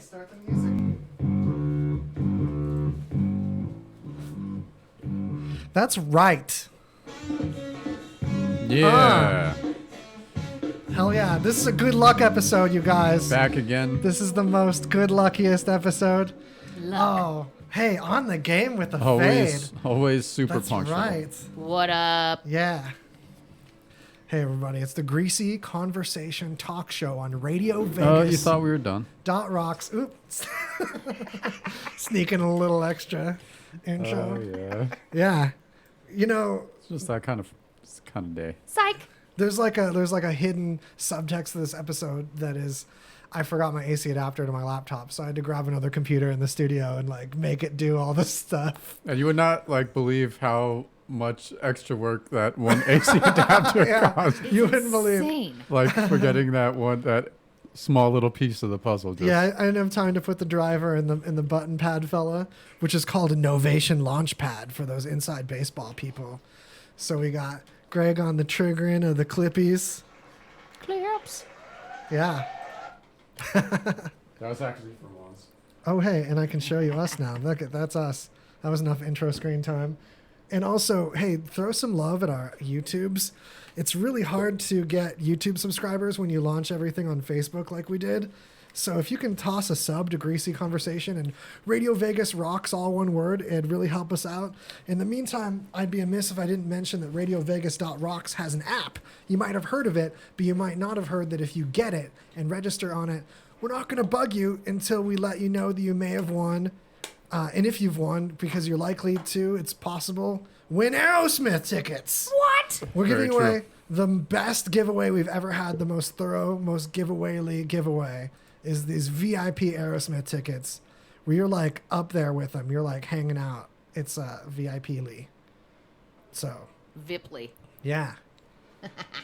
start the music. That's right. Yeah. Hell yeah. This is a good luck episode, you guys. Back again. This is the most good luckiest episode. Luck. Oh, hey, on the game with the Always, fade. always super That's punctual. right. What up? Yeah. Hey, everybody. It's the Greasy Conversation talk show on Radio Vegas. Oh, you thought we were done? .rocks. Oops. Sneaking a little extra intro. Oh yeah. Yeah. You know, It's just that kind of day. Psych. there's like a hidden subtext to this episode that is, I forgot my AC adapter to my laptop, so I had to grab another computer in the studio and like make it do all this stuff. And you would not believe how much extra work that one AC adapter cost. You wouldn't believe. Insane. Forgetting that small little piece of the puzzle. Just, Yeah, I didn't have time to put the driver in the button pad fella, which is called a Novation launch pad for those inside baseball people. So we got Greg on the triggering of the clippies. Clips. Yeah. That was actually for once. Oh, hey, and I can show you us now. Look, that's us. That was enough intro screen time. And also, hey, throw some love at our YouTubes. It's really hard to get YouTube subscribers when you launch everything on Facebook like we did. So if you can toss a sub to Greasy Conversation and Radio Vegas Rocks, all one word, it'd really help us out. In the meantime, I'd be amiss if I didn't mention that RadioVegas.rocks has an app. You might have heard of it, but you might not have heard that if you get it and register on it, we're not going to bug you until we let you know that you may have won. And if you've won, because you're likely to, it's possible, win Aerosmith tickets. What? We're Very giving away true. the best giveaway we've ever had, the most thorough, most giveaway-ly giveaway is these VIP Aerosmith tickets where you're like up there with them. You're like hanging out. It's VIP-ly. So, Viply. yeah.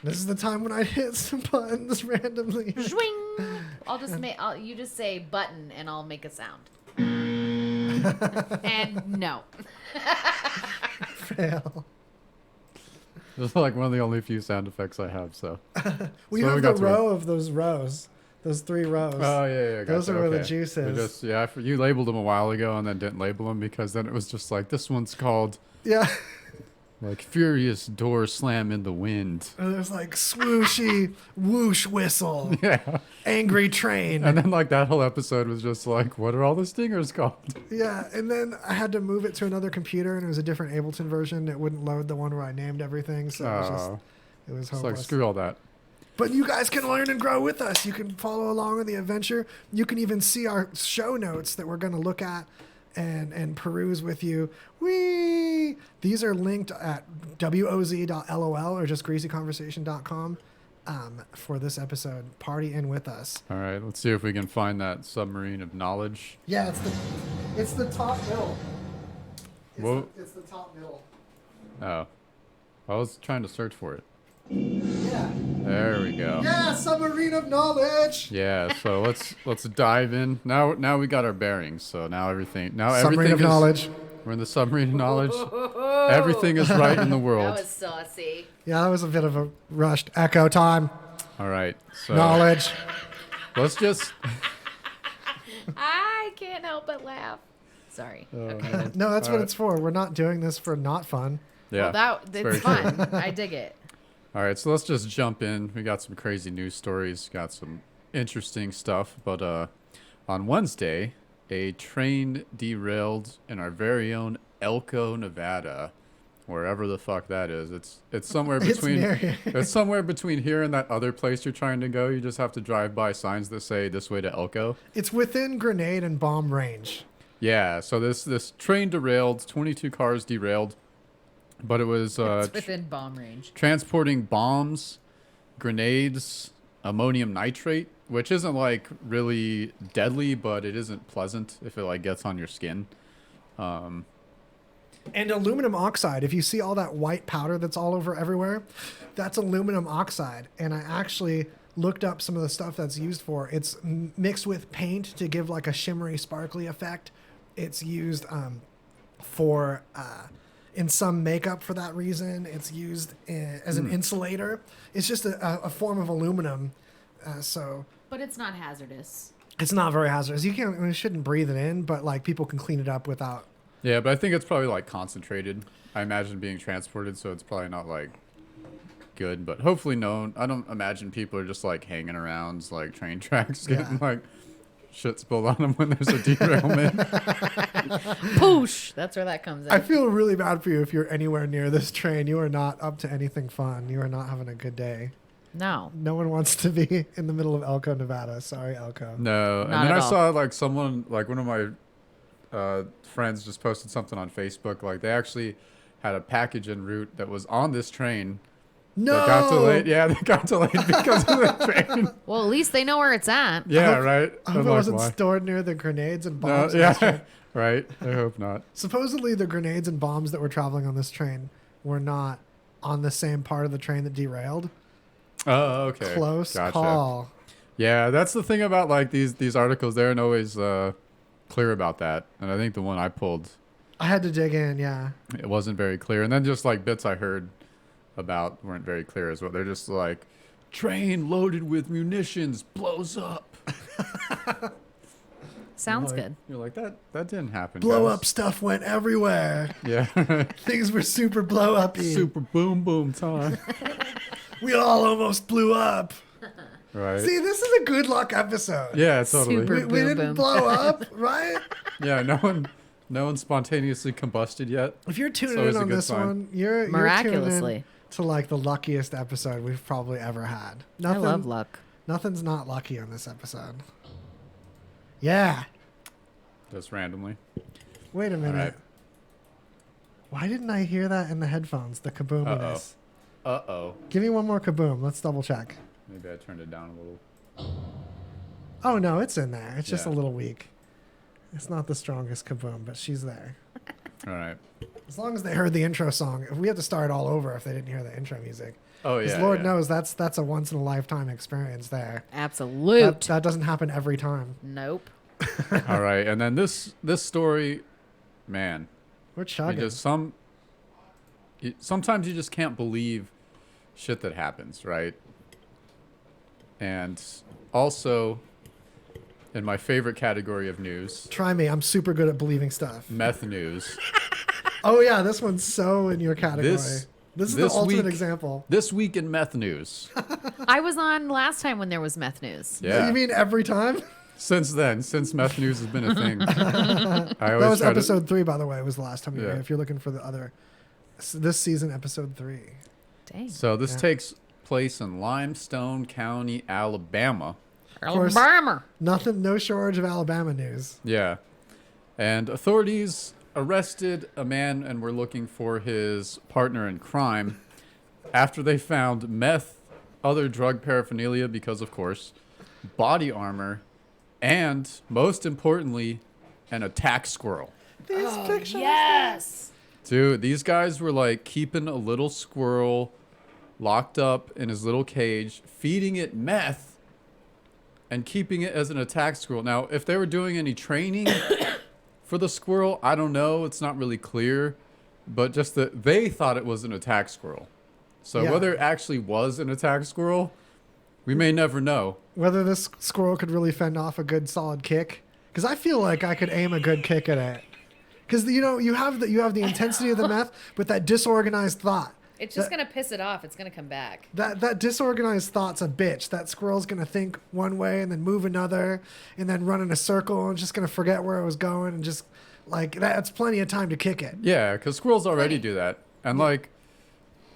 This is the time when I hit some buttons randomly. Zwing. You just say button and I'll make a sound. And no. Fail. This is like one of the only few sound effects I have. So. We So have we the got through. row of those rows. Those 3 rows. Oh yeah. Those Gotcha. are where the Okay. juice We is. just, you labeled them a while ago and then didn't label them because then it was just like this one's called Yeah. furious door slam in the wind. And there's like swooshy whoosh whistle, Yeah. angry train. And then that whole episode was just like, what are all the stingers called? Yeah, and then I had to move it to another computer, and it was a different Ableton version. It wouldn't load the one where I named everything, so it was It's hopeless. like screw all that. But you guys can learn and grow with us. You can follow along on the adventure. You can even see our show notes that we're going to look at and peruse with you. Whee! These are linked at woz.lol or just greasyconversation.com for this episode. Party in with us. All right, let's see if we can find that submarine of knowledge. Yeah, it's the top middle. Whoa. It's the top middle. Oh, I was trying to search for it. Yeah. There we go. Yeah, submarine of knowledge. Yeah, so let's dive in. Now we got our bearings. So now everything Submarine of is, knowledge. We're in the submarine of knowledge. Everything is right in the That world. was saucy. Yeah, that was a bit of a rushed echo time. All right, so Knowledge. let's just. I can't help but laugh. Sorry. Okay. No, that's what Alright. it's for. We're not doing this for not fun. Yeah. Well, very it's fun. I dig it. All right, so let's just jump in. We got some crazy news stories, got some interesting stuff. But on Wednesday, a train derailed in our very own Elko, Nevada, wherever the fuck that is. It's somewhere It's between near here. it's somewhere between here and that other place you're trying to go. You just have to drive by signs that say this way to Elko. It's within grenade and bomb range. Yeah, so this train derailed, 22 cars derailed, but it was It's within bomb range. transporting bombs, grenades, ammonium nitrate, which isn't really deadly, but it isn't pleasant if it gets on your skin. And aluminum oxide. If you see all that white powder that's all over everywhere, that's aluminum oxide. And I actually looked up some of the stuff that's used for. It's mixed with paint to give a shimmery, sparkly effect. It's used for in some makeup for that reason. It's used as an insulator. It's just a form of aluminum. But it's not hazardous. It's not very hazardous. You can't. I mean, you shouldn't breathe it in, but like people can clean it up without. Yeah, but I think it's probably like concentrated. I imagine being transported, so it's probably not like good. But hopefully, no. I don't imagine people are just like hanging around like train tracks, getting like shit spilled on them when there's a derailment. Poosh. That's where that comes in. I feel really bad for you if you're anywhere near this train. You are not up to anything fun. You are not having a good day. No. No one wants to be in the middle of Elko, Nevada. Sorry, Elko. No, and Not then at I all. saw like someone, like one of my friends just posted something on Facebook. Like they actually had a package en route that was on this train. No. That got delayed. Yeah, they got delayed because of the train. Well, at least they know where it's at. Yeah, right. I hope I'm it like, wasn't why? stored near the grenades and No, bombs. on this train. yeah, right. I hope not. Supposedly, the grenades and bombs that were traveling on this train were not on the same part of the train that derailed. Oh, okay. Close Gotcha. call. Yeah, that's the thing about like these articles. They aren't always clear about that. And I think the one I pulled, I had to dig in. Yeah. it wasn't very clear. And then just like bits I heard about weren't very clear as well. They're just like, train loaded with munitions blows up. Sounds Like- good. You're like, that didn't happen. Blow guys." up stuff went everywhere. Yeah. Things were super blow up. Super boom boom time. We all almost blew up. Right. See, this is a good luck episode. Yeah, totally. Super- We Boom, didn't boom. blow up, right? Yeah, no one spontaneously combusted yet. If you're tuning always in a on good this sign. one, you're Miraculously. tuning in to like the luckiest episode we've probably ever had. I love luck. Nothing's not lucky on this episode. Yeah. Just randomly. Wait a minute. right. Why didn't I hear that in the headphones? The kaboominess. Uh-oh. Give me one more kaboom. Let's double check. Maybe I turned it down a little. Oh no, it's in there. It's just a Yeah. little weak. It's not the strongest kaboom, but she's there. All right. As long as they heard the intro song. If we have to start all over if they didn't hear the intro music. Oh, Because yeah. Lord yeah. knows that's a once in a lifetime experience there. Absolute. That doesn't happen every time. Nope. All right. And then this story, man, We're you chugging. just sometimes you just can't believe shit that happens, right? And also, in my favorite category of news, Try me. I'm super good at believing stuff. meth news. Oh yeah, this one's so in your category. This is the this ultimate week- example. This week in meth news. I was on last time when there was meth news. Yeah. You mean every time? Since meth news has been a thing. I That always was try to- episode 3, by the way. It was the last time you Yeah. heard. If you're looking for the other, this season, episode 3. Dang. So this Yeah. takes place in Limestone County, Alabama. course. Alabama. Nothing, no shortage of Alabama news. Yeah. And authorities arrested a man and were looking for his partner in crime after they found meth, other drug paraphernalia, because of course, body armor, and most importantly, an attack squirrel. These pictures. Yes. Dude, these guys were like keeping a little squirrel locked up in his little cage, feeding it meth, and keeping it as an attack squirrel. Now, if they were doing any training for the squirrel, I don't know. It's not really clear. But just that they thought it was an attack squirrel. So Yeah. whether it actually was an attack squirrel, we may never know. Whether this squirrel could really fend off a good solid kick, because I feel like I could aim a good kick at it. Because you have the intensity of the meth, but that disorganized thought. It's just going to piss it off. It's going to come back. That disorganized thought's a bitch. That squirrel's gonna think one way and then move another, and then run in a circle and just gonna forget where it was going and just like that's plenty of time to kick it. Yeah, because squirrels already do that. And like,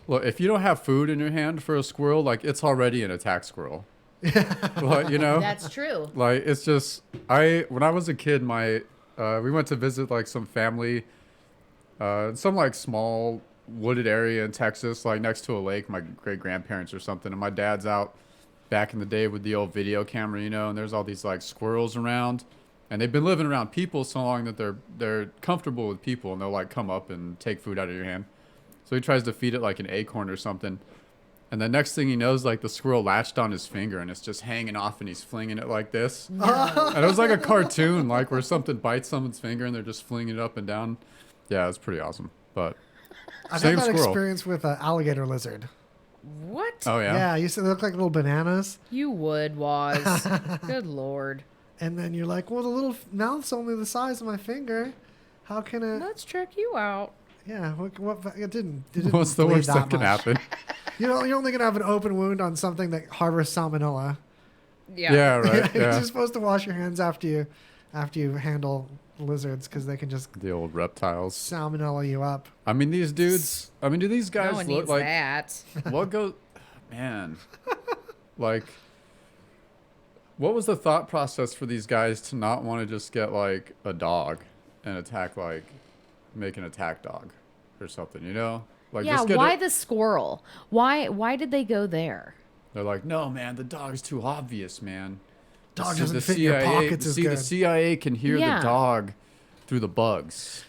look, if you don't have food in your hand for a squirrel, like it's already an attack squirrel. Like, you know? That's true. Like it's just when I was a kid, we went to visit like some family, some like small wooded area in Texas, like next to a lake, my great grandparents or something, and my dad's out back in the day with the old video camera, and there's all these like squirrels around, and they've been living around people so long that they're comfortable with people, and they'll like come up and take food out of your hand. So he tries to feed it like an acorn or something. And the next thing he knows, like the squirrel latched on his finger and it's just hanging off and he's flinging it like this. And it was like a cartoon, like where something bites someone's finger and they're just flinging it up and down. Yeah, it was pretty awesome. But I've same had that squirrel. experience with an alligator lizard. What? Oh, yeah? Yeah, used to look like little bananas. You would, was. Good Lord. And then you're like, well, the little mouth's only the size of my finger. How can it? Let's check you out. Yeah, it didn't What's the bleed worst that can much. happen? You're only gonna have an open wound on something that harbors salmonella. Yeah, right. You're Yeah. just supposed to wash your hands after you handle lizards because they can just The old reptiles. salmonella you up. I mean, these dudes. I mean, do these guys No one look needs like that. what goes? Man, like, what was the thought process for these guys to not want to just get like a dog and attack, like, make an attack dog or something? You know, like Yeah, just get why it. the squirrel? Why did they go there? They're like, no, man, the dog's too obvious, man. Dog See, doesn't the fit in your pockets as see, good. the CIA can hear Yeah. the dog through the bugs,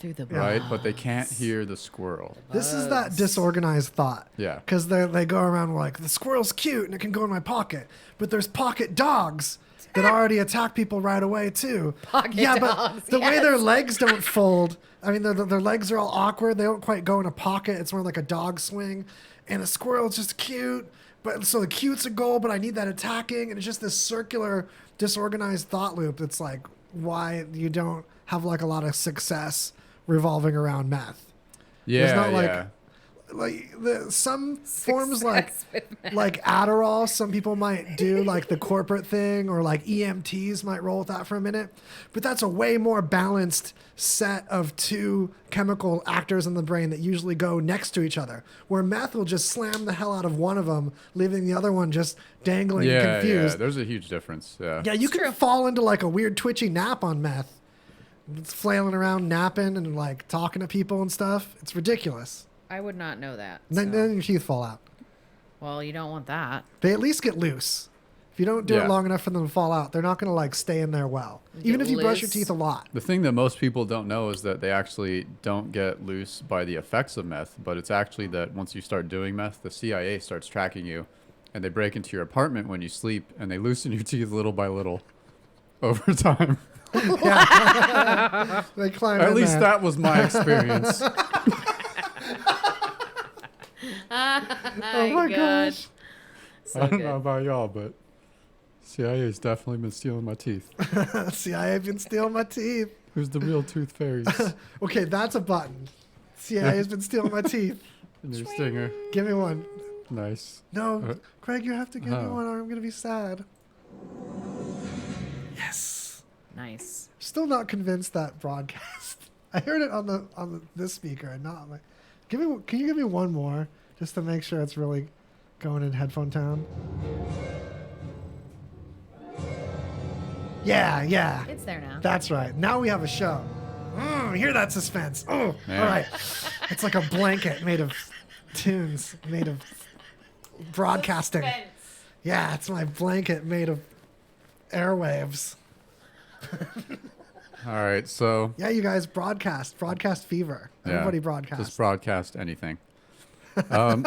Through the right? But they can't hear the squirrel. This is that disorganized thought. Yeah. Because they go around like, the squirrel's cute and it can go in my pocket. But there's pocket dogs that already attack people right away, too. Pocket yeah, dogs, but the way yes. their legs don't fold, I mean, their legs are all awkward. They don't quite go in a pocket. It's more like a dog swing. And a squirrel's just cute. But so the cute's a goal, but I need that attacking. And it's just this circular, disorganized thought loop that's like why you don't have like a lot of success revolving around meth. Yeah, not like- yeah. Like some forms like Success with meth. like Adderall, some people might do like the corporate thing, or like EMTs might roll with that for a minute. But that's a way more balanced set of two chemical actors in the brain that usually go next to each other. Where meth will just slam the hell out of one of them, leaving the other one just dangling Yeah, yeah. confused. There's a huge difference. Yeah. Yeah, you It's can true. fall into like a weird twitchy nap on meth. It's flailing around, napping, and like talking to people and stuff. It's ridiculous. I would not know that. And then, so- then your teeth fall out. Well, you don't want that. They at least get loose. If you don't do Yeah. it long enough for them to fall out, they're not going to like stay in there well. Get Even if you brush your loose. teeth a lot. The thing that most people don't know is that they actually don't get loose by the effects of meth, but it's actually that once you start doing meth, the CIA starts tracking you, and they break into your apartment when you sleep, and they loosen your teeth little by little over time. They climb At in least there. that was my experience. Oh my gosh. So I don't good. know about y'all, but CIA's definitely been stealing my teeth. CIA been stealing my teeth. Who's the real tooth fairies? Okay, that's a button. CIA's been stealing my teeth. New stinger. Give me one. Nice. No, Craig, you have to give me Oh. one or I'm going to be sad. Yes. Nice. Still not convinced that broadcast. I heard it on this speaker and not like. Can you give me one more just to make sure it's really going in headphone town? Yeah. It's there now. That's right. Now we have a show. Hear that suspense. Oh, Yeah. all right. It's like a blanket made of tunes, made of broadcasting. Yeah, it's my blanket made of airwaves. All right, so Yeah, you guys, broadcast fever. yeah, Everybody broadcast. Just broadcast anything.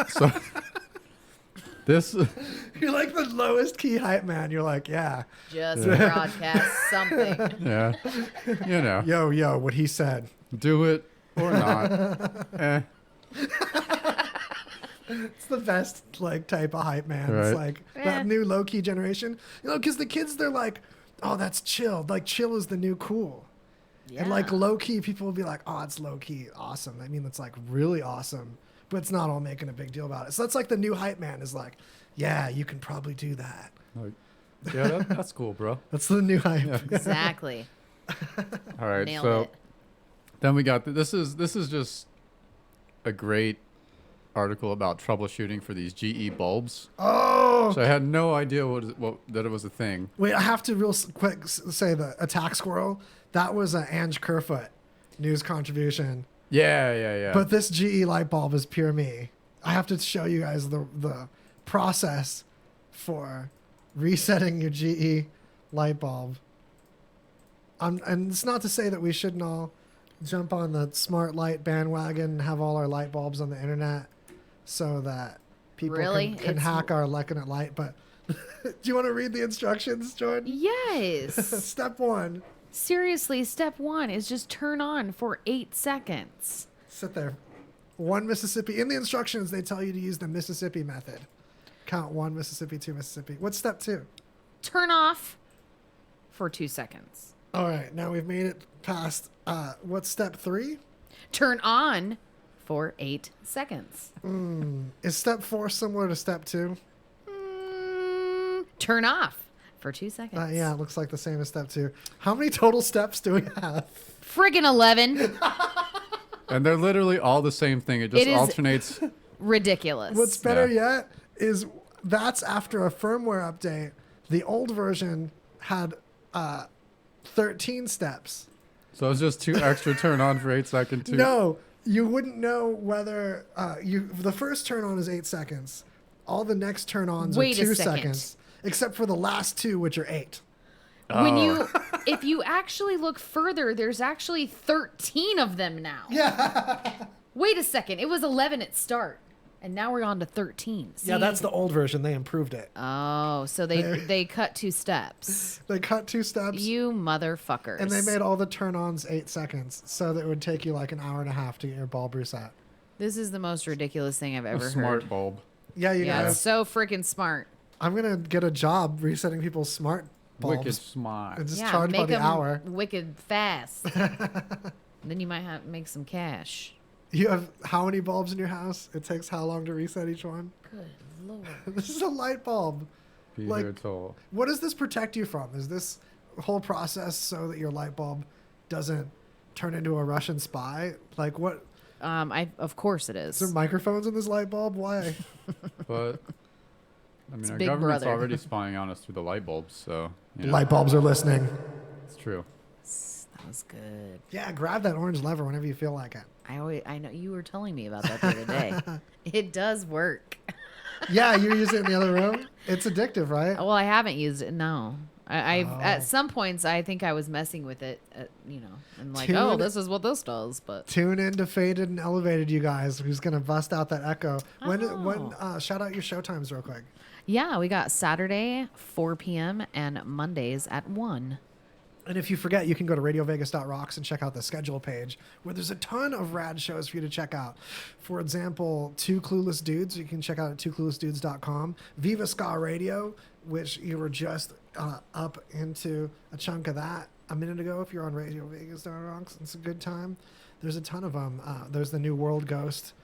So this, You're like the lowest key hype man. You're like, yeah. Just broadcast something. yeah, you know, Yo, what he said. do it or not. It's the best like type of hype man. It's Right. like Eh. that new low key generation. You know, because the kids they're like, oh, that's chill. Like chill is the new cool. Yeah. And like low key, people will be like, oh, it's low key, awesome. I mean, it's like really awesome, but it's not all making a big deal about it. So that's like the new hype man is like, yeah, you can probably do that. Like, yeah, that's cool, bro. That's the new hype. Yeah. Exactly. All right, Nailed so it. then we got this is just a great article about troubleshooting for these GE bulbs. Oh, So I had no idea that it was a thing. wait, I have to quick say the attack squirrel. That was an Ange Kerfoot news contribution. Yeah. But this GE light bulb is pure me. I have to show you guys the process for resetting your GE light bulb. And it's not to say that we shouldn't all jump on the smart light bandwagon and have all our light bulbs on the internet so that people Really? can It's- hack our Electronet light. But do you want to read the instructions, Jordan? Yes. Step 1, Seriously, step 1 is just turn on for 8 seconds. sit there. 1 Mississippi. In the instructions, they tell you to use the Mississippi method. Count 1 Mississippi, 2 Mississippi. What's step 2? Turn off for 2 seconds. All right, now we've made it past, what's step 3? Turn on for 8 seconds. Is step 4 similar to step 2? Turn off for 2 seconds. Yeah, it looks like the same as step 2. How many total steps do we have? Friggin' 11. And they're literally all the same thing. It just It is- alternates. Ridiculous. What's better yet is that's after a firmware update. The old version had 13 steps. So it's just 2 extra turn on for 8 seconds. No, you wouldn't know whether the first turn on is 8 seconds. All the next turn ons are Wait a 2 second. seconds, except for the last 2, which are 8. If you actually look further, there's actually 13 of them now. Yeah. Wait a second. It was 11 at start, and now we're on to 13. See? Yeah, that's the old version. They improved it. Oh, so they cut 2 steps. They cut 2 steps. You motherfuckers. And they made all the turn-ons 8 seconds, so that it would take you like an hour and a half to get your bulb reset. This is the most ridiculous thing I've ever A smart heard. bulb. Yeah, you Yeah, guys. it's so freaking smart. I'm gonna get a job resetting people's smart bulbs Wicked smart. and just Yeah, charge by make the 'em hour. wicked fast. Then you might have make some cash. You have how many bulbs in your house? It takes how long to reset each one? Good lord. This is a light bulb. Be like- here till. What does this protect you from? Is this whole process so that your light bulb doesn't turn into a Russian spy? Like what? Of course it Is there is. microphones in this light bulb? Why? But I mean, our Big government's Brother. already spying on us through the light bulbs, so you know, Light bulbs are listening. it's true. That was good. Yeah, grab that orange lever whenever you feel like it. I know you were telling me about that the other day. It does work. Yeah, you use it in the other room. It's addictive, right? Well, I haven't used it. No, I've at some points I think I was messing with it, and like, Tune- this is what this does. But Tune in to Faded and Elevated, you guys. Who's gonna bust out that echo? When shout out your show times real quick. yeah, we got Saturday 4 p.m. and Mondays at 1. And if you forget, you can go to radiovegas.rocks and check out the schedule page where there's a ton of rad shows for you to check out. For example, Two Clueless Dudes, you can check out at twocluelessdudes.com. Viva Ska Radio, which you were just up into a chunk of that a minute ago if you're on radiovegas.rocks. It's a good time. There's a ton of them. There's the new World Ghost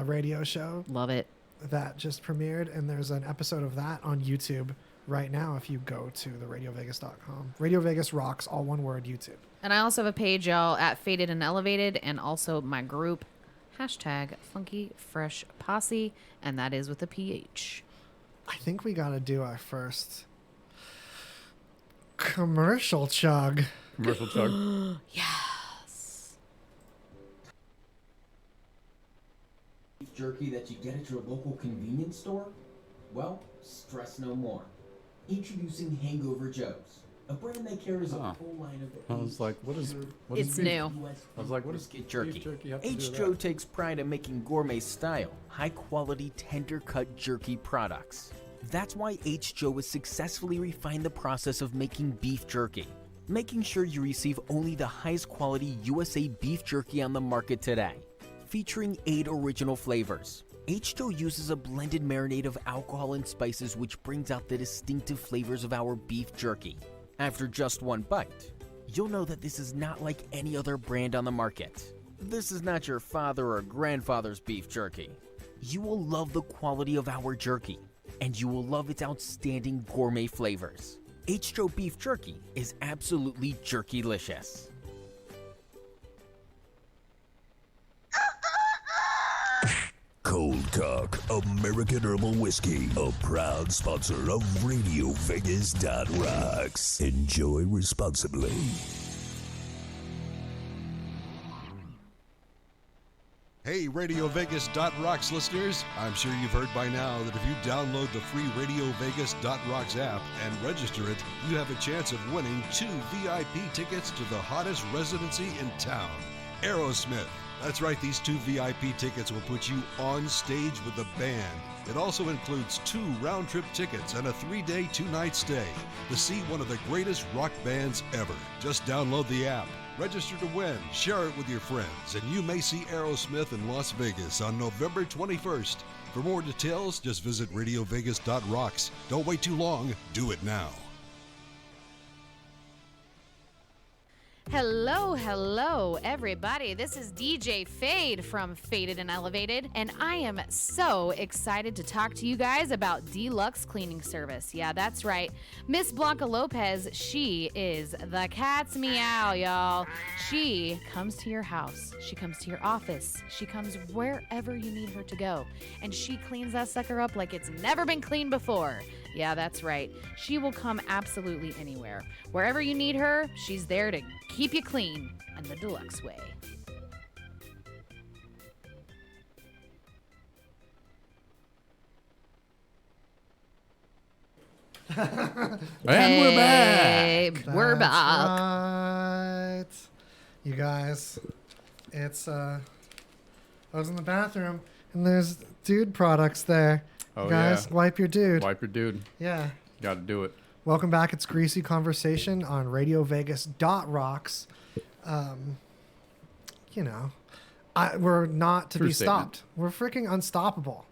radio show Love it. that just premiered, and there's an episode of that on YouTube right now if you go to the radiovegas.com. Radio Vegas Rocks, all one word, YouTube. And I also have a page, y'all, at Faded and Elevated, and also my group, #Funky Fresh Posse, and that is with a PH. I think we got to do our first commercial chug. Commercial chug. Beef jerky that you get at your local convenience store? Well, stress no more. Introducing Hangover Joe's, a brand that carries a full line of. I was like, what is It's beef? new. I was like, what is Brisket jerky? beef jerky have to do with H. Joe that? takes pride in making gourmet style, high quality, tender cut jerky products. That's why H. Joe has successfully refined the process of making beef jerky, making sure you receive only the highest quality USA beef jerky on the market today. Featuring 8 original flavors, H. Joe uses a blended marinade of alcohol and spices which brings out the distinctive flavors of our beef jerky. After just one bite, you'll know that this is not like any other brand on the market. This is not your father or grandfather's beef jerky. You will love the quality of our jerky, and you will love its outstanding gourmet flavors. H. Joe Beef Jerky is absolutely jerkylicious. Cold Cock American Herbal Whiskey, a proud sponsor of RadioVegas.rocks. Enjoy responsibly. Hey, RadioVegas.rocks listeners, I'm sure you've heard by now that if you download the free RadioVegas.rocks app and register it, you have a chance of winning 2 VIP tickets to the hottest residency in town, Aerosmith. That's right, these 2 VIP tickets will put you on stage with the band. It also includes 2 round-trip tickets and a 3-day, 2-night stay to see one of the greatest rock bands ever. Just download the app. Register to win, share it with your friends, and you may see Aerosmith in Las Vegas on November 21st. For more details, just visit radiovegas.rocks. Don't wait too long, do it now. Hello, everybody. This is DJ Fade from Faded and Elevated, and I am so excited to talk to you guys about Deluxe Cleaning Service. Yeah, that's right. Miss Blanca Lopez, she is the cat's meow, y'all. She comes to your house. She comes to your office. She comes wherever you need her to go, and she cleans that sucker up like it's never been cleaned before. Yeah, that's right. She will come absolutely anywhere. Wherever you need her, she's there to keep you clean in the deluxe way. And we're back. We're That's back. right. You guys, it's I was in the bathroom and there's dude products there. Oh, You guys, yeah. wipe your dude. Wipe your dude. Yeah. Got to do it. Welcome back. It's Greasy Conversation on Radio Vegas .rocks. You know, we're not to True be statement. stopped. We're freaking unstoppable.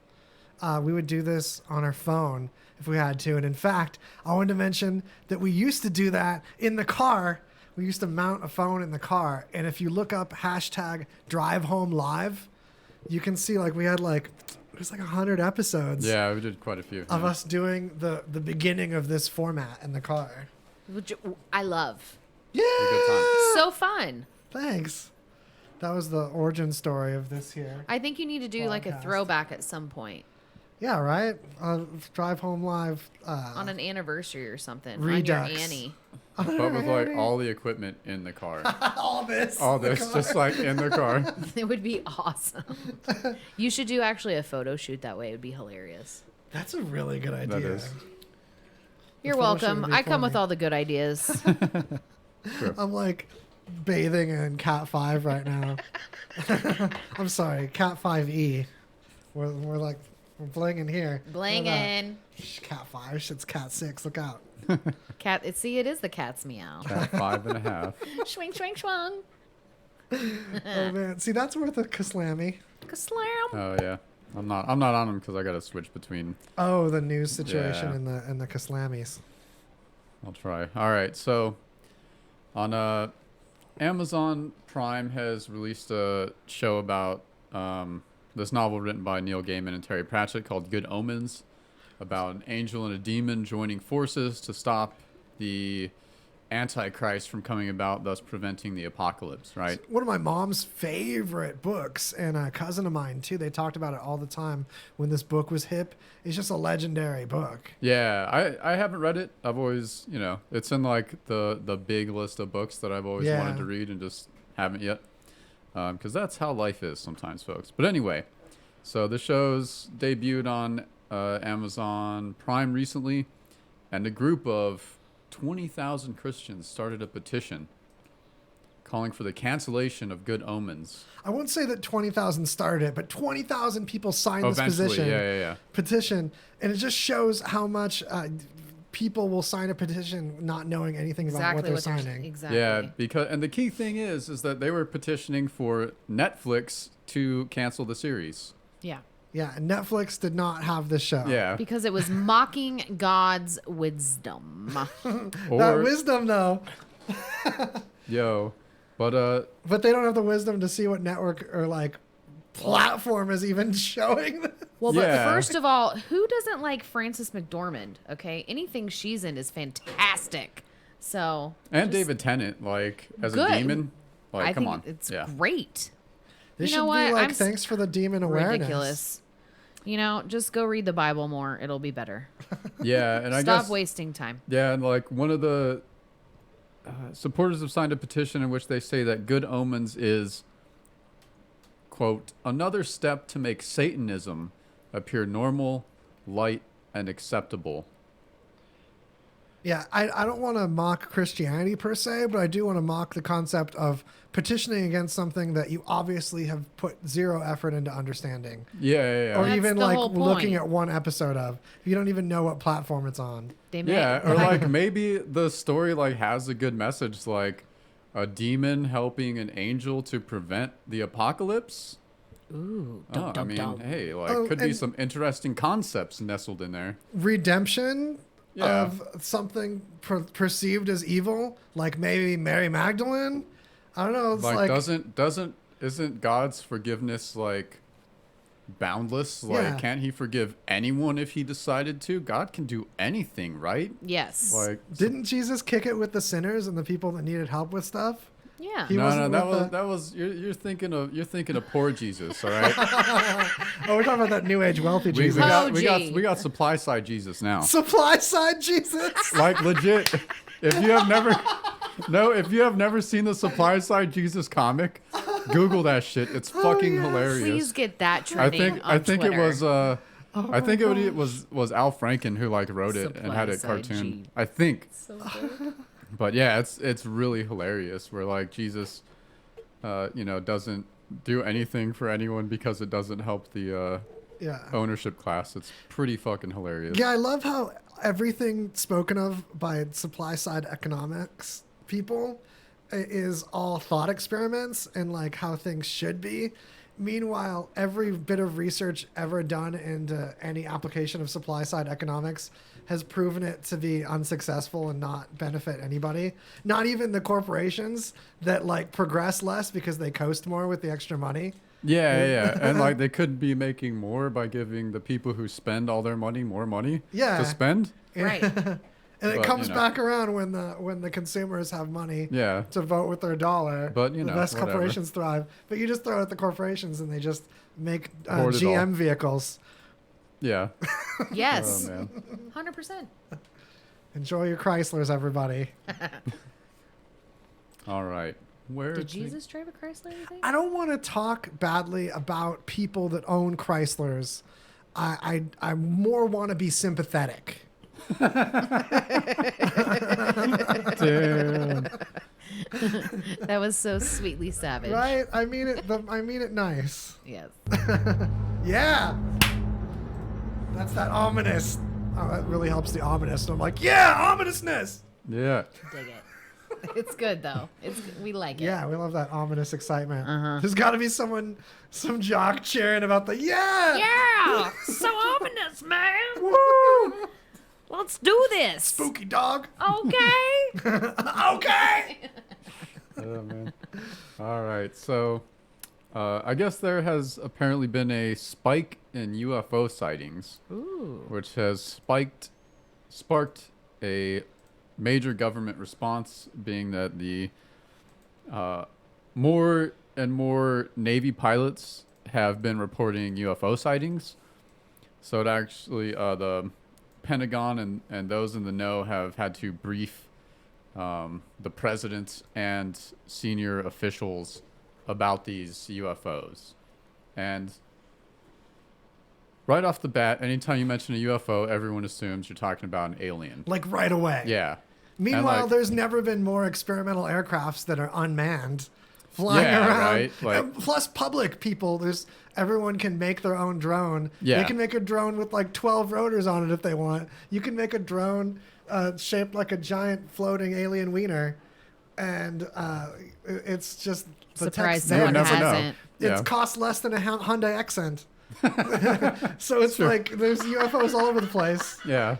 We would do this on our phone if we had to. And in fact, I wanted to mention that we used to do that in the car. We used to mount a phone in the car. And if you look up hashtag drive home live, you can see like we had like, it was like 100 episodes Yeah, we did quite a few. of yeah. us doing the beginning of this format in the car. Which I love. Yeah. A good time. So fun. Thanks. That was the origin story of this here. I think you need to do like a Podcast. throwback at some point Yeah, right? Drive home live. on an anniversary or something. Redux. On your Annie. But with like all the equipment in the car. all this. All this just like in the car. It would be awesome. You should do actually a photo shoot that way. It would be hilarious. That's a really good idea. That is. You're photo shoot welcome. would be I come with funny. all the good ideas. I'm like bathing in Cat 5 right now. I'm sorry, Cat 5e. We're like, we're blinging here. Look at that. Blangin'. Shh, Cat 5, shit's Cat 6, look out. Cat. See, it is the cat's meow. At 5.5. Swing, swing, swung. Oh man, see that's worth a kaslammy. Kaslam. Oh yeah. I'm not on them because I got to switch between. Oh, the news situation Yeah. in the kaslammies. I'll try. All right. So on Amazon Prime has released a show about this novel written by Neil Gaiman and Terry Pratchett called Good Omens, about an angel and a demon joining forces to stop the Antichrist from coming about, thus preventing the apocalypse, right? One of my mom's favorite books, and a cousin of mine too. They talked about it all the time when this book was hip. It's just a legendary book. Yeah, I haven't read it. I've always, it's in like the big list of books that I've always wanted Yeah. to read and just haven't yet. Because that's how life is sometimes, folks. But anyway, so the show's debuted on Amazon Prime recently, and a group of 20,000 Christians started a petition calling for the cancellation of Good Omens. I won't say that 20,000 started it, but 20,000 people signed this Eventually, petition. yeah. Petition, and it just shows how much people will sign a petition not knowing anything about what they're signing. Exactly. Yeah, and the key thing is that they were petitioning for Netflix to cancel the series. Yeah. Yeah, Netflix did not have this show. Yeah. Because it was mocking God's wisdom. That Or wisdom though, but they don't have the wisdom to see what network or like platform is even showing this. Well, Yeah. but first of all, who doesn't like Frances McDormand? Okay, anything she's in is fantastic. So and just David Tennant, like as Good. a demon, like I come think on, it's yeah. great. They You should know be what? like, I'm s- thanks for the demon awareness. Ridiculous. Just go read the Bible more. It'll be better. Yeah, and I Stop guess wasting time. yeah, and like one of the supporters have signed a petition in which they say that Good Omens is, quote, another step to make Satanism appear normal, light, and acceptable. Yeah, I don't want to mock Christianity per se, but I do want to mock the concept of petitioning against something that you obviously have put zero effort into understanding. Yeah. Or That's even the like whole looking point. at one episode of. You don't even know what platform it's on. They may, Yeah, or like maybe the story like has a good message, like a demon helping an angel to prevent the apocalypse. ooh, Oh, dum, I dum, mean, dum. hey, like Oh, could be and- some interesting concepts nestled in there. Redemption Yeah. of something perceived as evil, like maybe Mary Magdalene. I don't know. It's Like, like isn't God's forgiveness like boundless? Like, Yeah. can't he forgive anyone if he decided to? God can do anything, right? Yes. Like, didn't Jesus kick it with the sinners and the people that needed help with stuff? yeah. He no, wasn't that with was you're thinking of poor Jesus, all right? Oh, we're talking about that new age wealthy we, Jesus. we got supply side Jesus now. Supply side Jesus. Like legit, if you have never seen the supply side Jesus comic, Google that shit. It's fucking yes. hilarious. Please get that I trending think on I think Twitter. it was I think it was Al Franken who like wrote it and had it Supply-side cartoon. G. I think. So good. But yeah, it's really hilarious where like Jesus doesn't do anything for anyone because it doesn't help the Yeah. ownership class. It's pretty fucking hilarious. Yeah, I love how everything spoken of by supply side economics people is all thought experiments and like how things should be. Meanwhile, every bit of research ever done into any application of supply side economics has proven it to be unsuccessful and not benefit anybody. Not even the corporations that like progress less because they coast more with the extra money. Yeah. And like they could be making more by giving the people who spend all their money more money to spend. Right. And it But, comes you know. back around when the consumers have money Yeah. to vote with their dollar. But, you the know, best whatever. corporations thrive. But you just throw it at the corporations and they just make Hoard it all. GM vehicles. Yeah. Yes. Oh man. 100%. Enjoy your Chryslers, everybody. All right. Where Did Jesus drive a Chrysler, you think? I don't want to talk badly about people that own Chryslers. I more want to be sympathetic. Damn. That was so sweetly savage. Right? I mean it. I mean it nice. Yes. Yeah. That's that ominous. Oh, that really helps the ominous. I'm like, yeah, ominousness. Yeah. Dig it. It's good though. We like it. Yeah, we love that ominous excitement. Uh-huh. There's got to be some jock cheering about the yeah. Yeah. So ominous, man. Woo! Let's do this. Spooky dog. Okay. Okay. Oh man. All right. So, I guess there has apparently been a spike in UFO sightings, Ooh. which has sparked a major government response, being that the more and more Navy pilots have been reporting UFO sightings. So it actually the Pentagon and those in the know have had to brief the president and senior officials about these UFOs. And right off the bat, anytime you mention a UFO, everyone assumes you're talking about an alien. Like right away. Yeah. Meanwhile, like- there's never been more experimental aircrafts that are unmanned flying Yeah, around. right? Like- And plus, public people. Everyone can make their own drone. Yeah. They can make a drone with like 12 rotors on it if they want. You can make a drone shaped like a giant floating alien wiener, and it's just the Surprised tech's there. someone You never know. hasn't. It Yeah. costs less than a Hyundai Accent. So it's like there's UFOs all over the place. Yeah.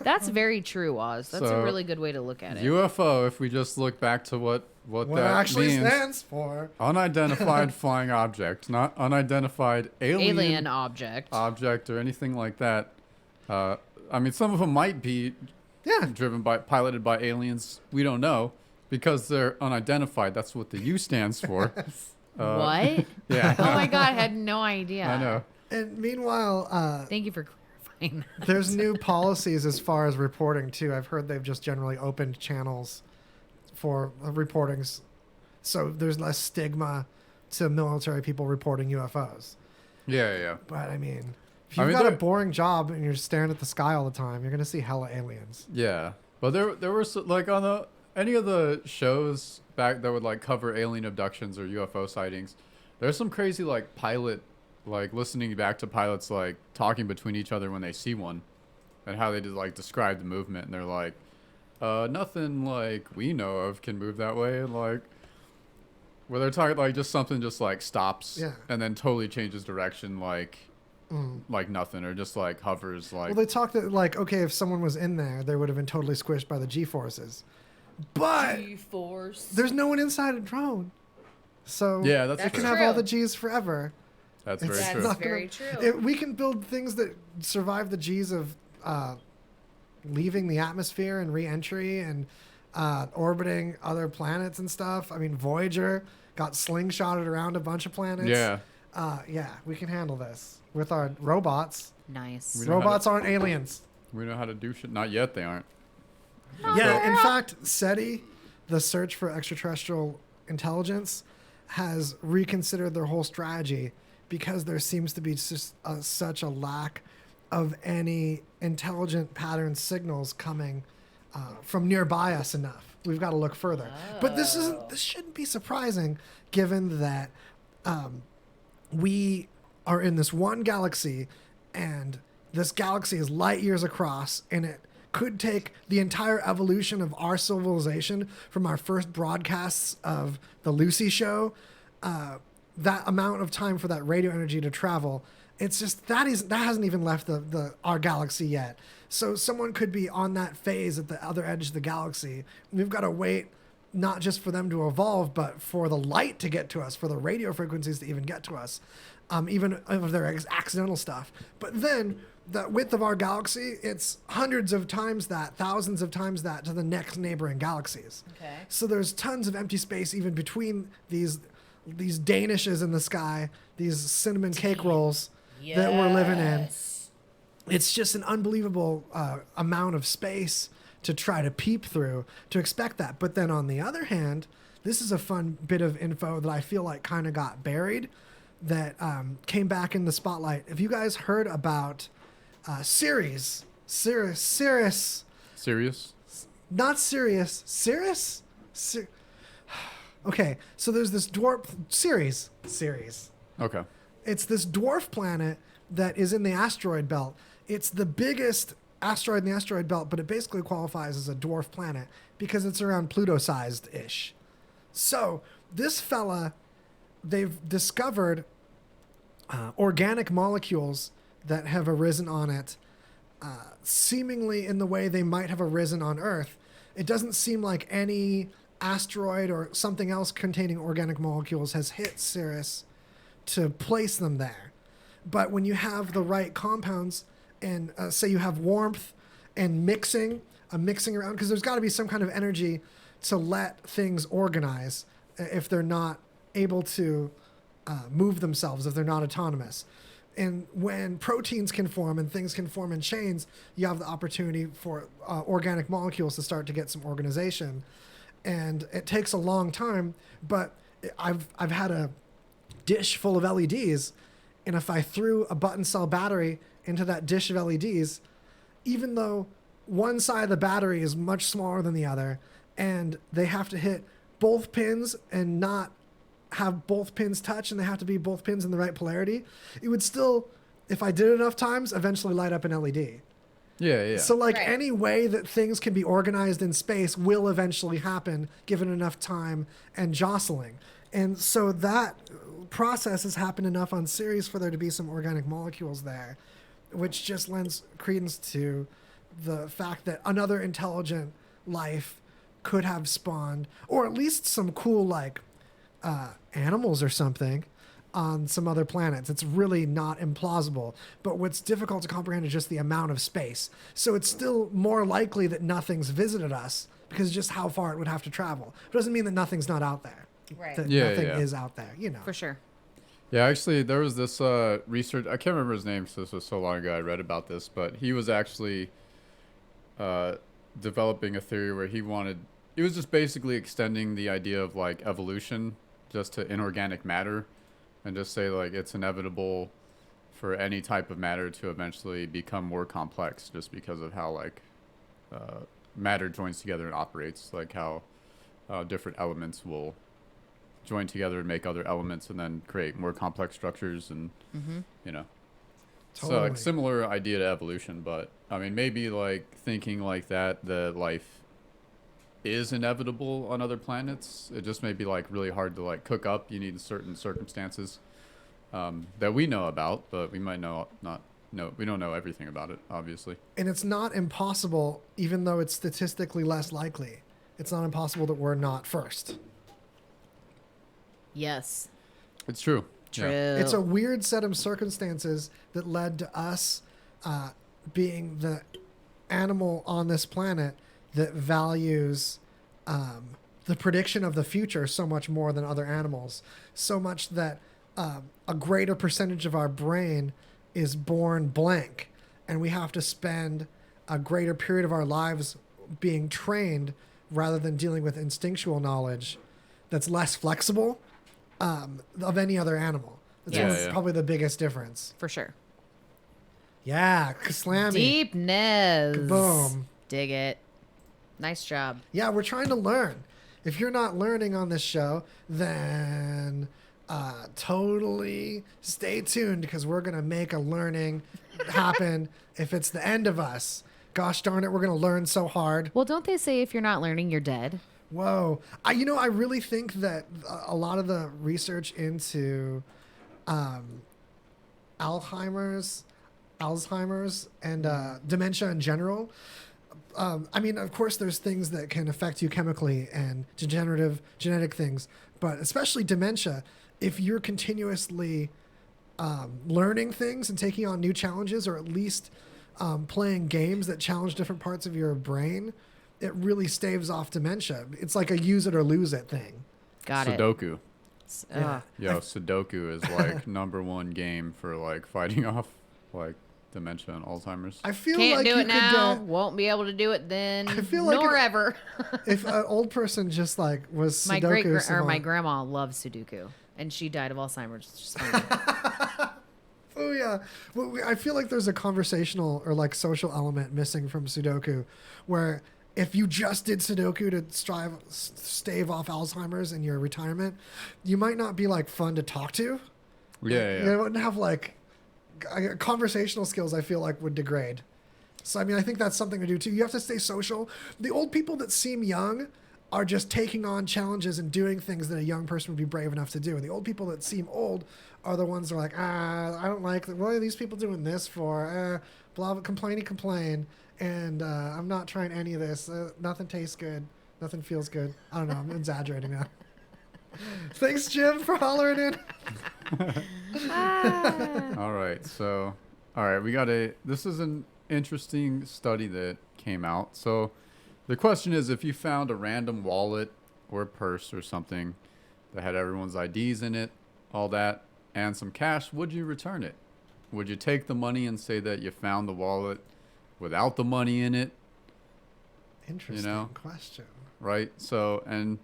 That's very true, Oz. That's a So, really good way to look at it. UFO, if we just look back to what What it that actually means. stands for. Unidentified flying object, not unidentified Alien object. object or anything like that. I mean, some of them might be Yeah. piloted by aliens. We don't know because they're unidentified. That's what the U stands for. What? Yeah. Oh my god, I had no idea. I know. And meanwhile, Thank you for clarifying that. there's new policies as far as reporting too. I've heard they've just generally opened channels for reportings, so there's less stigma to military people reporting UFOs. Yeah. But I mean, if I you've mean, got a there- boring job and you're staring at the sky all the time, you're gonna see hella aliens. Yeah. But there were like on any of the shows back that would like cover alien abductions or UFO sightings. There's some crazy like pilot, like listening back to pilots like talking between each other when they see one, and how they just like describe the movement, and they're like, nothing like we know of can move that way, and like where they're talking like just something just like stops Yeah. and then totally changes direction like nothing, or just like hovers like Well, they talked that like, okay, if someone was in there, they would have been totally squished by the G forces. But G-force. there's no one inside a drone. So Yeah, that's it can true. have all the G's forever. That's It's very true. not very gonna- true. we can build things that survive the G's of leaving the atmosphere and re-entry and orbiting other planets and stuff. I mean, Voyager got slingshotted around a bunch of planets. Yeah. Yeah, we can handle this with our robots. Nice. We know how to- Robots aren't aliens. We know how to do shit. Not yet, they aren't. Yeah, in fact, SETI, the search for extraterrestrial intelligence, has reconsidered their whole strategy because there seems to be just such a lack of any intelligent pattern signals coming from nearby us enough. We've got to look further. But this shouldn't be surprising, given that we are in this one galaxy, and this galaxy is light years across, and it could take the entire evolution of our civilization from our first broadcasts of the Lucy show, that amount of time for that radio energy to travel. It's just that hasn't even left our galaxy yet. So someone could be on that phase at the other edge of the galaxy. We've got to wait not just for them to evolve, but for the light to get to us, for the radio frequencies to even get to us, even if they're accidental stuff. But then the width of our galaxy, it's hundreds of times that, thousands of times that to the next neighboring galaxies. Okay. So there's tons of empty space even between these Danishes in the sky, these cinnamon cake rolls that we're living in. Yes. It's just an unbelievable amount of space to try to peep through, to expect that. But then on the other hand, this is a fun bit of info that I feel like kind of got buried, that came back in the spotlight. Have you guys heard about Ceres? Serious? Not Sirius. Ceres? Okay, so there's this dwarf Ceres. Okay. It's this dwarf planet that is in the asteroid belt. It's the biggest asteroid in the asteroid belt, but it basically qualifies as a dwarf planet because it's around Pluto-sized-ish. So this fella, they've discovered organic molecules that have arisen on it, seemingly in the way they might have arisen on Earth. It doesn't seem like any asteroid or something else containing organic molecules has hit Ceres to place them there. But when you have the right compounds and say you have warmth and mixing around, because there's got to be some kind of energy to let things organize if they're not able to move themselves, if they're not autonomous. And when proteins can form and things can form in chains, you have the opportunity for organic molecules to start to get some organization. And it takes a long time, but I've had a dish full of LEDs, and if I threw a button cell battery into that dish of LEDs, even though one side of the battery is much smaller than the other, and they have to hit both pins and not have both pins touch, and they have to be both pins in the right polarity, it would still, if I did it enough times, eventually light up an LED. Yeah. So like Right. any way that things can be organized in space will eventually happen given enough time and jostling. And so that process has happened enough on Ceres for there to be some organic molecules there, which just lends credence to the fact that another intelligent life could have spawned, or at least some cool like animals or something on some other planets. It's really not implausible, but what's difficult to comprehend is just the amount of space. So it's still more likely that nothing's visited us because just how far it would have to travel. It doesn't mean that nothing's not out there. Right. That Yeah, nothing yeah. is out there, you know. For sure. Yeah, actually, there was this research. I can't remember his name because this was so long ago I read about this, but he was actually developing a theory where he was just basically extending the idea of like evolution just to inorganic matter, and just say like it's inevitable for any type of matter to eventually become more complex just because of how like matter joins together and operates, like how different elements will join together and make other elements and then create more complex structures and you know. So Totally. like similar idea to evolution, but I mean maybe like thinking like that life is inevitable on other planets. It just may be like really hard to like cook up. You need certain circumstances that we know about, but we might not know. We don't know everything about it, obviously. And it's not impossible, even though it's statistically less likely. it's not impossible that we're not first. Yes. It's true. True. Yeah. It's a weird set of circumstances that led to us being the animal on this planet that values the prediction of the future so much more than other animals. So much that a greater percentage of our brain is born blank, and we have to spend a greater period of our lives being trained rather than dealing with instinctual knowledge that's less flexible of any other animal. That's probably the biggest difference. For sure. Yeah, slammy. Deepness. Boom. Dig it. Nice job. Yeah, we're trying to learn. If you're not learning on this show, then totally stay tuned, because we're going to make a learning happen if it's the end of us. Gosh darn it, we're going to learn so hard. Well, don't they say if you're not learning, you're dead? Whoa. I really think that a lot of the research into Alzheimer's and dementia in general, of course, there's things that can affect you chemically and genetic things, but especially dementia, if you're continuously learning things and taking on new challenges, or at least playing games that challenge different parts of your brain, it really staves off dementia. It's like a use it or lose it thing. Got it. Sudoku. Yeah. Yo, Sudoku is like #1 game for like fighting off like dementia and Alzheimer's. I feel Can't like do you it now. could Won't be able to do it then. I feel like nor it- ever. if an old person just like was my Sudoku my grandma loved Sudoku, and she died of Alzheimer's. It's just funny. Oh yeah. Well, I feel like there's a conversational or like social element missing from Sudoku, where if you just did Sudoku to stave off Alzheimer's in your retirement, you might not be like fun to talk to. Yeah. You wouldn't have like conversational skills. I feel like would degrade. So I think that's something to do too. You have to stay social. The old people that seem young are just taking on challenges and doing things that a young person would be brave enough to do. And the old people that seem old are the ones that are like, I don't like, what are these people doing this for? Blah, blah, complain. And I'm not trying any of this. Nothing tastes good. Nothing feels good. I don't know. I'm exaggerating that. Thanks, Jim, for hollering in. All right. So, this is an interesting study that came out. So the question is, if you found a random wallet or purse or something that had everyone's IDs in it, all that, and some cash, would you return it? Would you take the money and say that you found the wallet without the money in it? Interesting question. Right? So, and,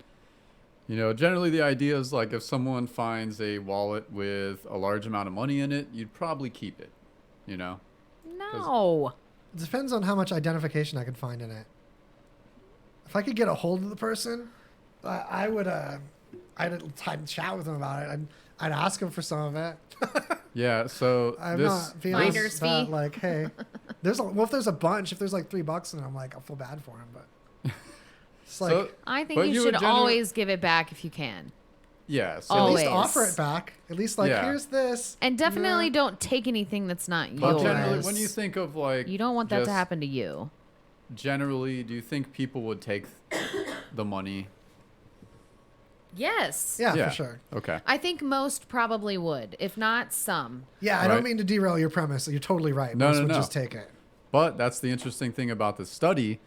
generally the idea is like if someone finds a wallet with a large amount of money in it, you'd probably keep it, No. It depends on how much identification I could find in it. If I could get a hold of the person, I would. I'd chat with them about it. I'd ask them for some of it. Yeah. So I'm not being Finder's that, fee. like, hey, if there's a bunch, if there's like $3 in it, I'm like, I'll feel bad for him, but it's like, So- I think But you you should would always give it back if you can. yeah. So at always. least offer it back. At least like, Yeah. here's this. And definitely Yeah. don't take anything that's not But yours. generally, when you think of like, You don't want that to just happen to you. Generally, do you think people would take the money? Yes. Yeah, for sure. Okay. I think most probably would. If not, some. Yeah, I don't Right. mean to derail your premise. You're totally right. No, Most no, would no. just take it. But that's the interesting thing about the study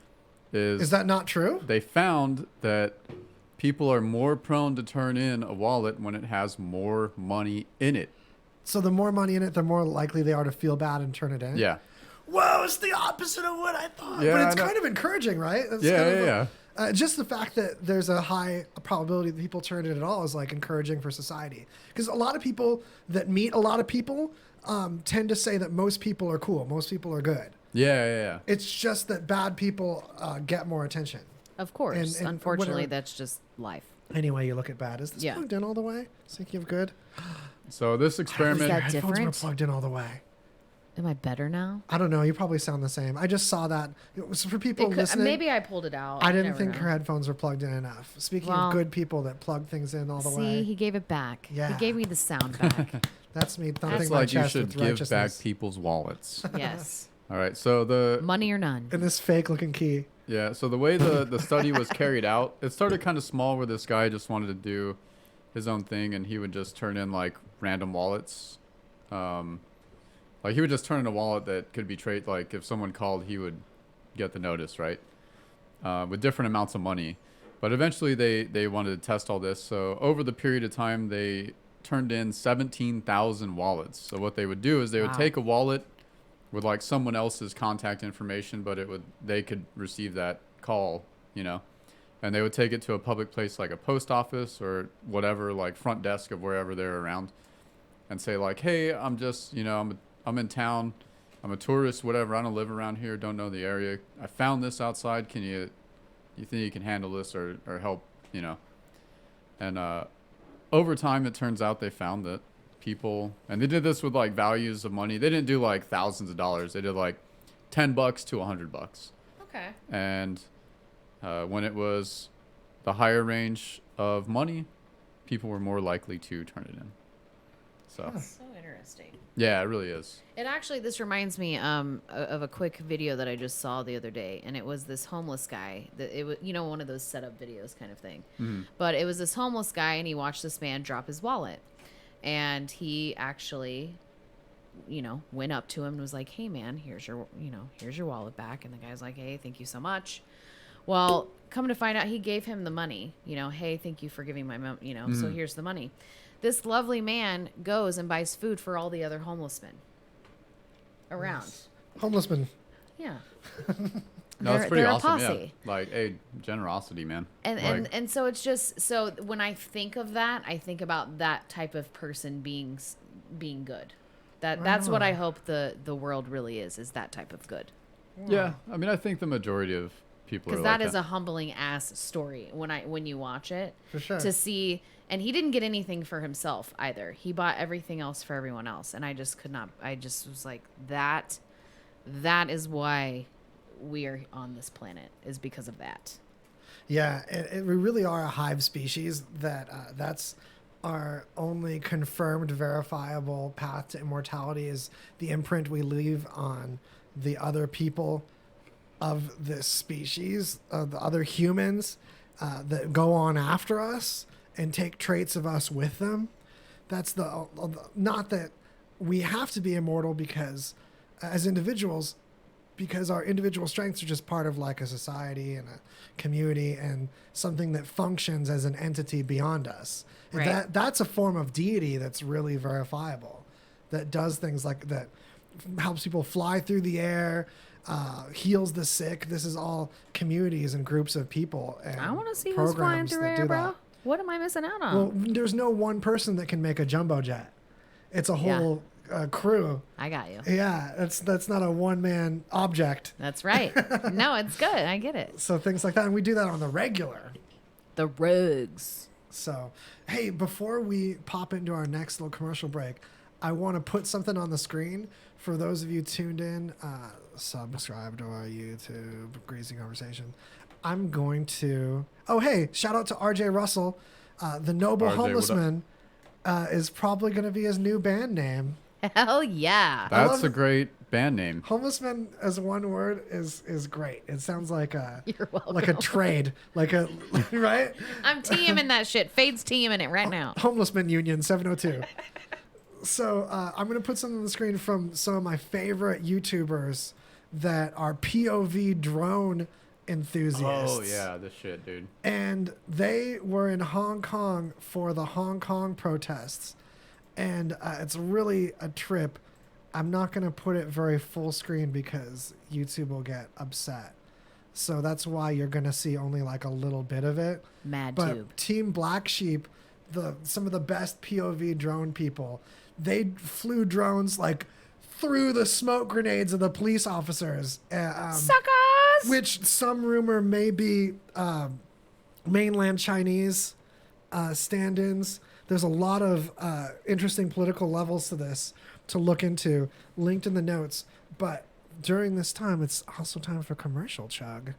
Is that not true? they found that people are more prone to turn in a wallet when it has more money in it. So the more money in it, the more likely they are to feel bad and turn it in. Yeah. Whoa, it's the opposite of what I thought. Yeah, but it's I know. kind of encouraging, right? It's Yeah, kind of yeah. just the fact that there's a high probability that people turn it at all is like encouraging for society. Because a lot of people that meet a lot of people tend to say that most people are cool, most people are good. Yeah. It's just that bad people get more attention. Of course. And Unfortunately, whatever. that's just life. Any way you look at bad. Is this Yeah. plugged in all the way? Speaking of good, So this experiment. that headphones were different? plugged in all the way. Am I better now? I don't know. You probably sound the same. I just saw that. It was for people listening. Maybe I pulled it out. I You didn't never think know. her headphones were plugged in enough. Speaking Well, of good people that plug things in all the See, way, he gave it back. Yeah. He gave me the sound back. that's me thumping It's my like you chest should with give back righteousness. people's wallets. Yes. All right. So the Money or none. And this fake looking key. Yeah, so the way the study was carried out, it started kind of small where this guy just wanted to do his own thing, and he would just turn in like random wallets. Like he would just turn in a wallet that could be traded. Like if someone called, he would get the notice, right? With different amounts of money. But eventually they wanted to test all this. So over the period of time, they turned in 17,000 wallets. So what they would do is they would take a wallet with like someone else's contact information, but they could receive that call, you know, and they would take it to a public place like a post office or whatever, like front desk of wherever they're around, and say like, hey, I'm just, you know, I'm in town, I'm a tourist, whatever, I don't live around here, don't know the area, I found this outside, you think you can handle this or help, you know? And over time, it turns out they found that people, and they did this with like values of money. They didn't do like thousands of dollars. They did like $10 to $100. Okay. And when it was the higher range of money, people were more likely to turn it in. So interesting. Yeah, it really is. It actually, this reminds me of a quick video that I just saw the other day, and it was this homeless guy. It was, you know, one of those setup videos kind of thing. Mm-hmm. But it was this homeless guy, and he watched this man drop his wallet, and he actually, you know, went up to him and was like, "Hey, man, here's your wallet back." And the guy's like, "Hey, thank you so much." Well, come to find out, he gave him the money. You know, "Hey, thank you for giving my mom. You know, so here's the money." This lovely man goes and buys food for all the other homeless men around. Yes. Homeless men. Yeah. No, it's pretty they're awesome. a posse. Yeah. Like, hey, generosity, man. And so it's just, so when I think of that, I think about that type of person being good. That's what I hope the world really is that type of good. Yeah. I mean, I think the majority of people are because like that is a humbling ass story when you watch it. For sure. To see, and he didn't get anything for himself either. He bought everything else for everyone else, and I just could not. I just was like, that is why we are on this planet, is because of that. Yeah, we really are a hive species. That's our only confirmed, verifiable path to immortality, is the imprint we leave on the other people of this species, the other humans that go on after us and take traits of us with them. That's not that we have to be immortal because as individuals, because our individual strengths are just part of like a society and a community and something that functions as an entity beyond us. And right. That's a form of deity that's really verifiable, that does things like that, helps people fly through the air, heals the sick. This is all communities and groups of people. And I want to see who's flying through air, bro. That. What am I missing out on? Well, there's no one person that can make a jumbo jet. It's a whole crew. I got you. Yeah, that's not a one-man object. That's right. No, it's good. I get it. So things like that, and we do that on the regular. The rogues. So, hey, before we pop into our next little commercial break, I want to put something on the screen for those of you tuned in, subscribe to our YouTube, Greasy Conversation. I'm going to... Oh, hey, shout out to RJ Russell. The Noble RJ, Homelessman is probably going to be his new band name. Hell yeah. That's a great band name. Homelessman as one word is great. It sounds like You're welcome. like a trade, right? I'm TMing that shit. Fade's TMing it right now. Homelessman Union 702. So I'm going to put something on the screen from some of my favorite YouTubers that are POV drone enthusiasts. Oh, yeah, this shit, dude. And they were in Hong Kong for the Hong Kong protests. And it's really a trip. I'm not going to put it very full screen because YouTube will get upset. So that's why you're going to see only like a little bit of it. Mad but tube. Team Black Sheep, some of the best POV drone people, they flew drones like through the smoke grenades of the police officers. Suckers! Which some rumor may be mainland Chinese stand-ins. There's a lot of interesting political levels to this to look into, linked in the notes. But during this time, it's also time for commercial chug.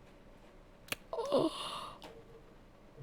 Oh.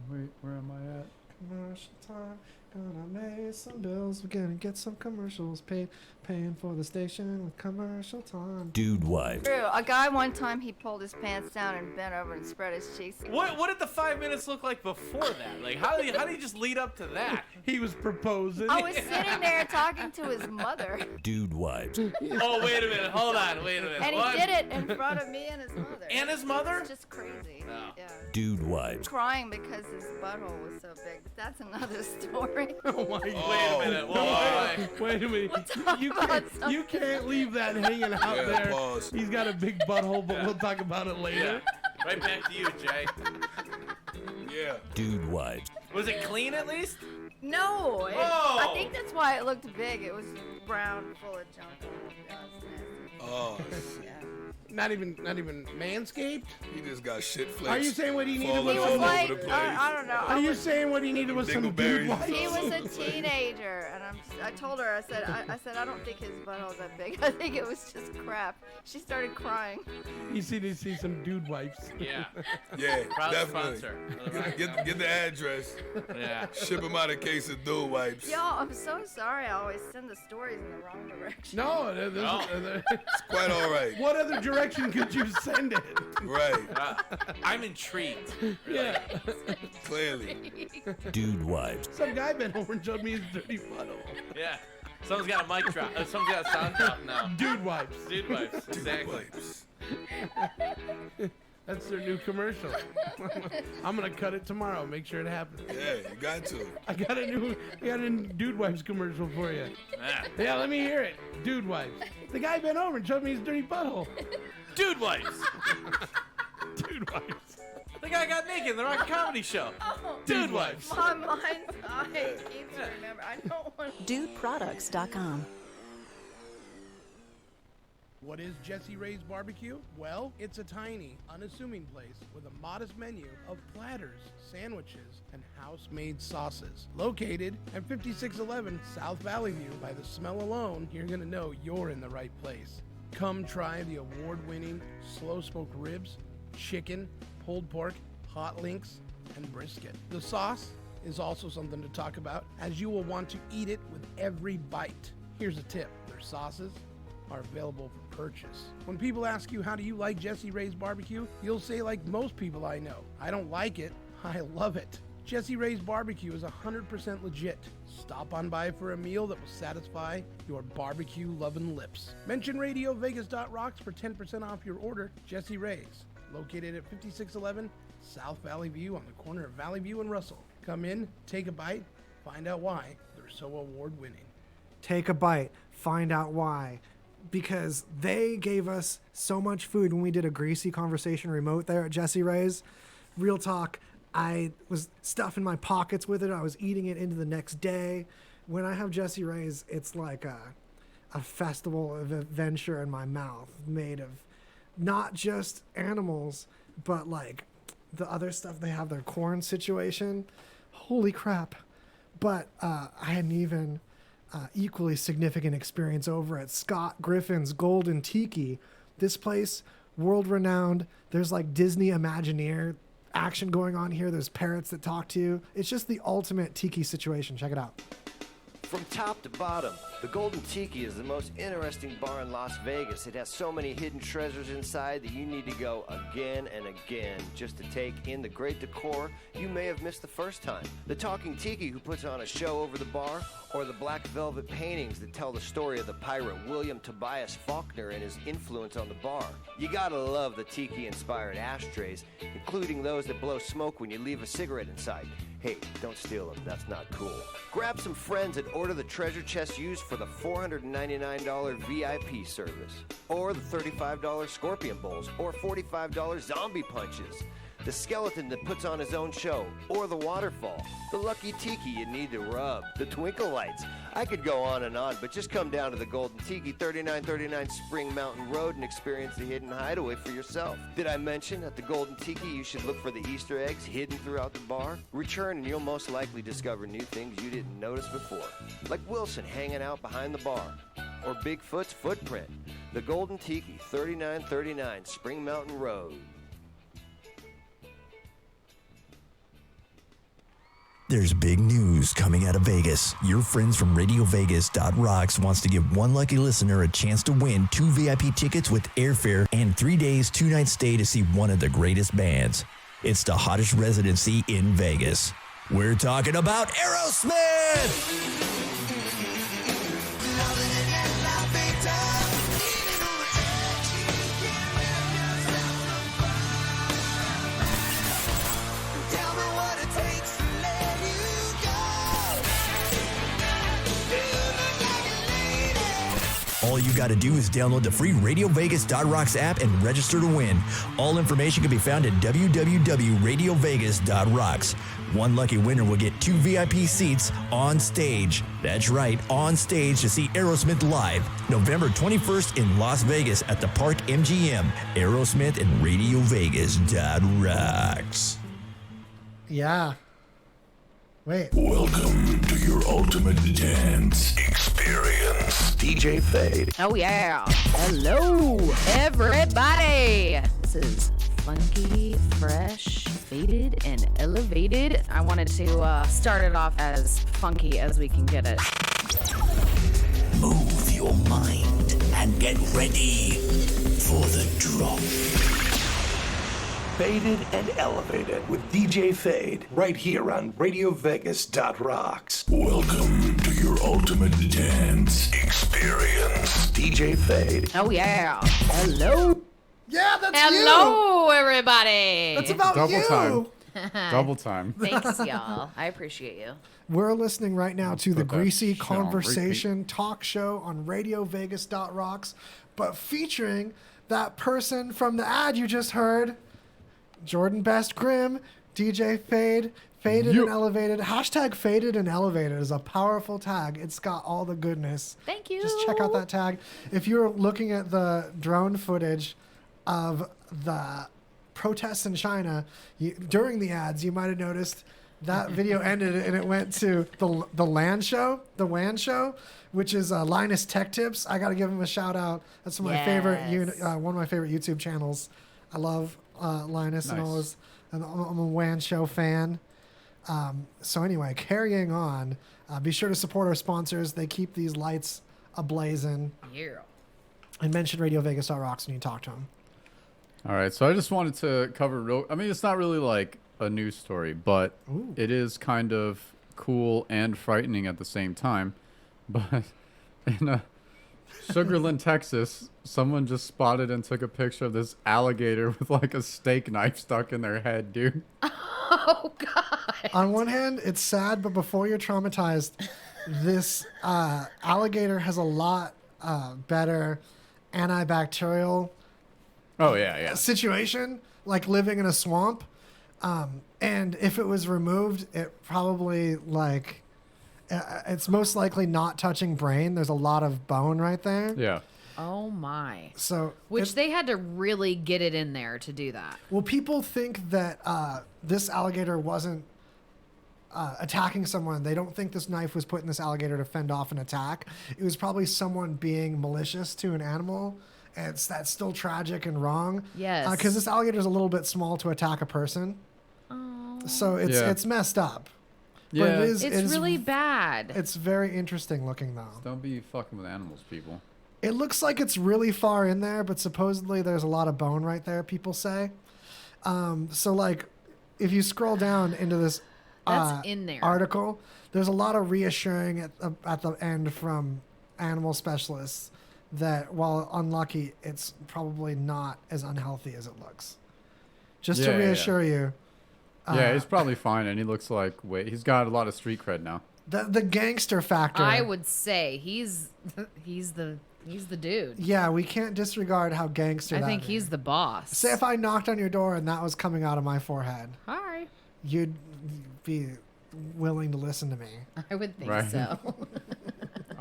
Wait, where am I at? Commercial time. Gonna pay some bills. We're gonna get some commercials paid. Paying for the station with commercial time. Dude wipes. True. A guy one time, he pulled his pants down and bent over and spread his cheeks. What did the 5 minutes look like before that? Like, how do you just lead up to that? He was proposing. I was sitting there talking to his mother. Dude wipes. Oh, wait a minute. Hold on. Wait a minute. And What? he did it in front of me and his mother. And his mother? It's just crazy. Oh. Yeah. Dude wipes. Crying because his butthole was so big. But that's another story. Oh my God. Wait a minute. Whoa. Wait a minute. We'll talk about something. You can't leave that hanging out there. Pause. He's got a big butthole, but we'll talk about it later. Yeah. Right back to you, Jay. Yeah. Dude wipes. Was it clean at least? No. Oh. I think that's why it looked big. It was round, full of junk. Yeah, it's nasty. Oh, Yeah. Not even manscaped? he just got shit flicks. Are you saying what he needed falling was He all was some? like, over the place. I don't know. Are you saying what he needed was some dude Dingleberries. wipes? He was a teenager, and I told her, I said, I don't think his butthole's that big. I think it was just crap. She started crying. You see some dude wipes. Yeah. Yeah, Proud definitely. sponsor. Get the address. Yeah. Ship him out a case of dude wipes. Y'all, I'm so sorry. I always send the stories in the wrong direction. No, It's quite all right. what other direction could you send it? Right. I'm intrigued. Yeah. Clearly. Dude wipes. Some guy bent over and showed me his dirty butthole. Yeah. Someone's got a mic drop. Someone's got a sound drop now. Dude wipes. Dude wipes. Exactly. Wipes. That's their new commercial. I'm gonna cut it tomorrow. Make sure it happens. Yeah, you got to. I got a dude wipes commercial for you. Ah. Yeah, let me hear it. Dude wipes. The guy bent over and showed me his dirty butthole. Dude wipes. Dude wipes. The guy got naked in the Rock Comedy Show. Dude wipes. My mind's eye keeps remember. I don't want to. DudeProducts.com. What is Jesse Ray's Barbecue? Well, it's a tiny, unassuming place with a modest menu of platters, sandwiches, and house-made sauces. Located at 5611 South Valley View. By the smell alone, you're gonna know you're in the right place. Come try the award-winning slow-smoked ribs, chicken, pulled pork, hot links, and brisket. The sauce is also something to talk about, as you will want to eat it with every bite. Here's a tip. Their sauces are available for purchase. When people ask you, how do you like Jesse Ray's Barbecue? You'll say, like most people I know, I don't like it, I love it. Jesse Ray's Barbecue is 100% legit. Stop on by for a meal that will satisfy your barbecue-loving lips. Mention RadioVegas.rocks for 10% off your order. Jesse Ray's, located at 5611 South Valley View on the corner of Valley View and Russell. Come in, take a bite, find out why they're so award-winning. Take a bite, find out why. Because they gave us so much food when we did a Greasy Conversation remote there at Jesse Ray's. Real talk, I was stuffing my pockets with it. I was eating it into the next day. When I have Jesse Ray's, it's like a festival of adventure in my mouth, made of not just animals, but like the other stuff they have, their corn situation. Holy crap. But I had an even equally significant experience over at Scott Griffin's Golden Tiki. This place, world renowned. There's like Disney Imagineer action going on here. There's parrots that talk to you. It's just the ultimate tiki situation. Check it out. From top to bottom, the Golden Tiki is the most interesting bar in Las Vegas. It has so many hidden treasures inside that you need to go again and again just to take in the great decor you may have missed the first time. The talking tiki who puts on a show over the bar, or the black velvet paintings that tell the story of the pirate William Tobias Faulkner and his influence on the bar. You gotta love the tiki-inspired ashtrays, including those that blow smoke when you leave a cigarette inside. Hey, don't steal them, that's not cool. Grab some friends and order the treasure chest used for the $499 VIP service, or the $35 scorpion bowls, or $45 zombie punches. The skeleton that puts on his own show, or the waterfall, the lucky tiki you need to rub, the twinkle lights. I could go on, but just come down to the Golden Tiki, 3939 Spring Mountain Road, and experience the hidden hideaway for yourself. Did I mention at the Golden Tiki you should look for the Easter eggs hidden throughout the bar? Return and you'll most likely discover new things you didn't notice before, like Wilson hanging out behind the bar, or Bigfoot's footprint. The Golden Tiki, 3939 Spring Mountain Road. There's big news coming out of Vegas. Your friends from RadioVegas.rocks wants to give one lucky listener a chance to win 2 VIP tickets with airfare and 3 days, 2 nights stay to see one of the greatest bands. It's the hottest residency in Vegas. We're talking about Aerosmith! All you got to do is download the free RadioVegas.rocks app and register to win. All information can be found at www.radiovegas.rocks. One lucky winner will get 2 VIP seats on stage. That's right, on stage to see Aerosmith live, November 21st in Las Vegas at the Park MGM. Aerosmith and RadioVegas.rocks. Yeah. Wait. Welcome to your ultimate dance experience. DJ Fade. Oh, yeah. Hello, everybody. This is funky, fresh, faded, and elevated. I wanted to start it off as funky as we can get it. Move your mind and get ready for the drop. Faded and Elevated with DJ Fade, right here on RadioVegas.rocks. Welcome to your ultimate dance experience. DJ Fade. Oh, yeah. Hello. Yeah, that's Hello, everybody. That's about Double you. time. Double time. Thanks, y'all. I appreciate you. We're listening right now to the put that Greasy shit on Conversation talk show on RadioVegas.rocks, but featuring that person from the ad you just heard, Jordan Best Grimm, DJ Fade, Faded and Elevated. Hashtag Faded and Elevated is a powerful tag. It's got all the goodness. Thank you. Just check out that tag. If you're looking at the drone footage of the protests in China, during the ads, you might have noticed that video ended and it went to the WAN show, which is Linus Tech Tips. I got to give him a shout out. That's one of my favorite one of my favorite YouTube channels. I love Linus and always. I'm a WAN show fan. So anyway, carrying on. Be sure to support our sponsors. They keep these lights ablazing. Yeah. And mention RadioVegas.rocks when you talk to them. All right, so I just wanted to cover I mean, it's not really like a news story, but it is kind of cool and frightening at the same time. But in Sugarland, Texas, someone just spotted and took a picture of this alligator with like a steak knife stuck in their head, dude. Oh, God. On one hand, it's sad, but before you're traumatized, this alligator has a lot better antibacterial situation, like living in a swamp. And if it was removed, it probably it's most likely not touching brain. There's a lot of bone right there. Yeah. Oh my. So they had to really get it in there to do that. Well, people think that this alligator wasn't attacking someone. They don't think this knife was put in this alligator to fend off an attack. It was probably someone being malicious to an animal. And that's still tragic and wrong. Yes. Because this alligator is a little bit small to attack a person. Oh. So it's messed up. Yeah. But it's really bad. It's very interesting looking, though. Don't be fucking with animals, people. It looks like it's really far in there, but supposedly there's a lot of bone right there, people say. So, like, if you scroll down into this That's in there. article, there's a lot of reassuring at the end from animal specialists that while unlucky, it's probably not as unhealthy as it looks. Just to reassure you. Yeah, he's probably fine, and he looks like he's got a lot of street cred now. The gangster factor. I would say he's the dude. Yeah, we can't disregard how gangster. I that think is. he's the boss. Say if I knocked on your door and that was coming out of my forehead, Hi. you'd be willing to listen to me. I would think Right. so.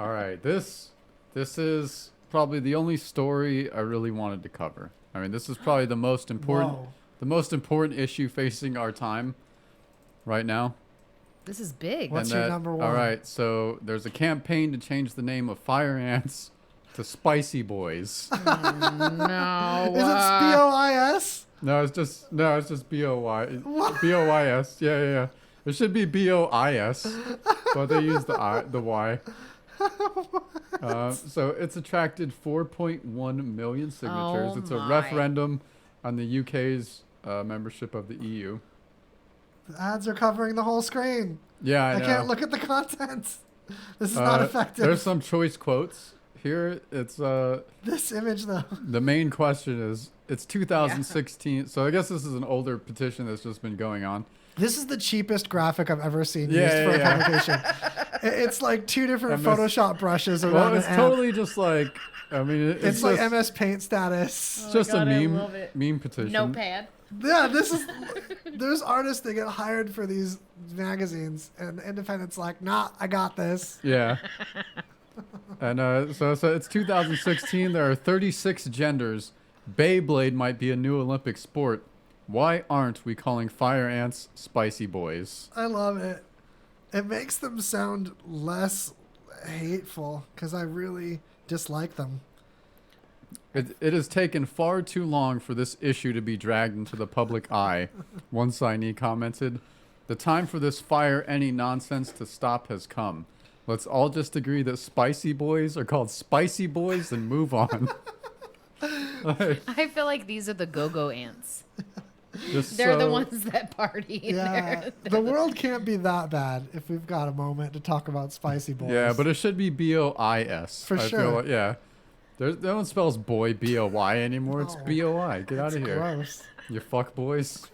All right, this is probably the only story I really wanted to cover. I mean, this is probably the most important. Whoa. The most important issue facing our time right now. This is big. What's your number one? All right, so there's a campaign to change the name of fire ants to Spicy Boys. No. Is it BOIS? No, it's just BOY. BOYS. Yeah. It should be BOIS, but they use the Y. So it's attracted 4.1 million signatures. Oh It's a my. referendum on the UK's membership of the EU. The ads are covering the whole screen. Yeah, I know. can't look at the content. This is not effective. There's some choice quotes here. It's This image, though. the main question is it's 2016, so I guess this is an older petition that's just been going on. This is the cheapest graphic I've ever seen Yeah, used yeah, for a yeah. publication. It's like 2 different MS Photoshop brushes around Well, it's an totally just like, I mean, It's like just, MS Paint status. it's just God, a I meme, love it. meme petition. Notepad. Yeah, this is. There's artists that get hired for these magazines, and Independent's like, nah, I got this. Yeah. And so it's 2016. There are 36 genders. Beyblade might be a new Olympic sport. Why aren't we calling fire ants spicy boys? I love it. It makes them sound less hateful because I really dislike them. It has taken far too long for this issue to be dragged into the public eye. One signee commented, "The time for this fire any nonsense to stop has come. Let's all just agree that spicy boys are called spicy boys and move on." I feel like these are the go-go ants. Just They're the so- ones that party. Yeah, the world can't be that bad if we've got a moment to talk about spicy boys. Yeah, but it should be BOIS. For I sure. Feel like, yeah. No one spells boy BOY anymore. It's No. BOI. Get out of here. Gross. You fuck boys.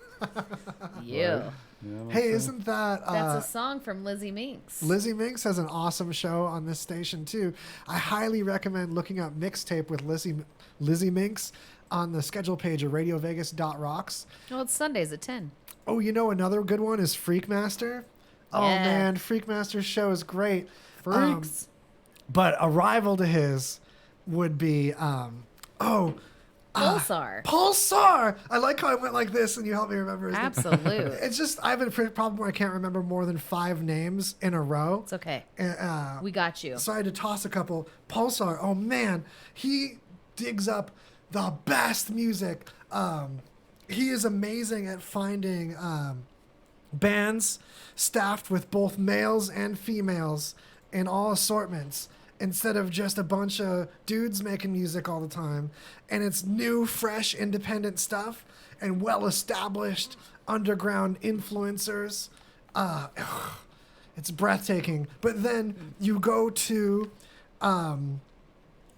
Yeah. Right. Yeah, I'm Hey, saying. isn't that That's a song from Lizzie Minks. Lizzie Minks has an awesome show on this station too. I highly recommend looking up Mixtape with Lizzie Minks on the schedule page of radiovegas.rocks. Well, it's Sundays at 10. Oh, you know another good one is Freakmaster. Oh Yeah. man, Freakmaster's show is great. Freaks. But a rival to his would be Pulsar. Pulsar. I like how I went like this and you helped me remember his name. Absolute. It's just I have a problem where I can't remember more than 5 names in a row. It's okay. And, We got you. so I had to toss a couple. Pulsar, oh man, he digs up the best music. He is amazing at finding bands staffed with both males and females in all assortments instead of just a bunch of dudes making music all the time. And it's new, fresh, independent stuff and well-established underground influencers. It's breathtaking. But then you go to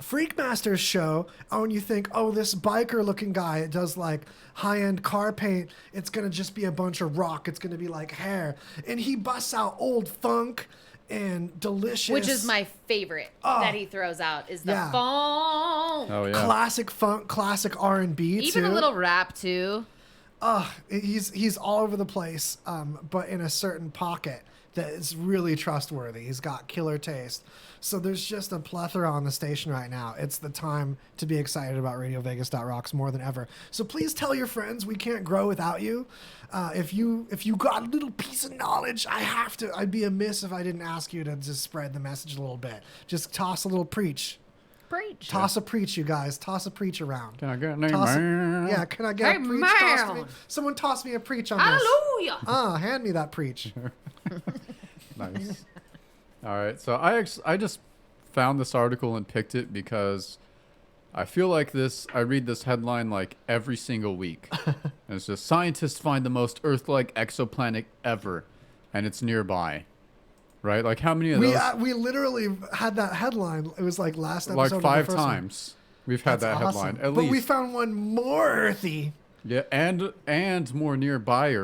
Freakmaster's show, and you think, oh, this biker-looking guy does like high-end car paint. It's gonna just be a bunch of rock. It's gonna be like hair, and he busts out old funk and delicious, Which is my favorite that he throws out is the Yeah. phone. Oh yeah. classic funk, classic R&B too. Even a little rap too. He's all over the place, but in a certain pocket that is really trustworthy. He's got killer taste. So there's just a plethora on the station right now. It's the time to be excited about RadioVegas.rocks more than ever. So please tell your friends we can't grow without you. If you got a little piece of knowledge, I'd be amiss if I didn't ask you to just spread the message a little bit. Just toss a little preach. Preach. Toss a preach, you guys. Toss a preach around. Can I get a name? Toss man? yeah, can I get Hey, a preach tossed to me? man. Someone toss me a preach on Hallelujah. this. Hand me that preach. Nice. All right. So I just found this article and picked it because I feel like I read this headline like every single week. And it's just scientists find the most Earth-like exoplanet ever, and it's nearby. Right? Like how many of those? We literally had that headline. It was like last episode. Like of the 5 first one. times we've had That's that awesome. headline at but least. we found one more earthy. Yeah, and more nearby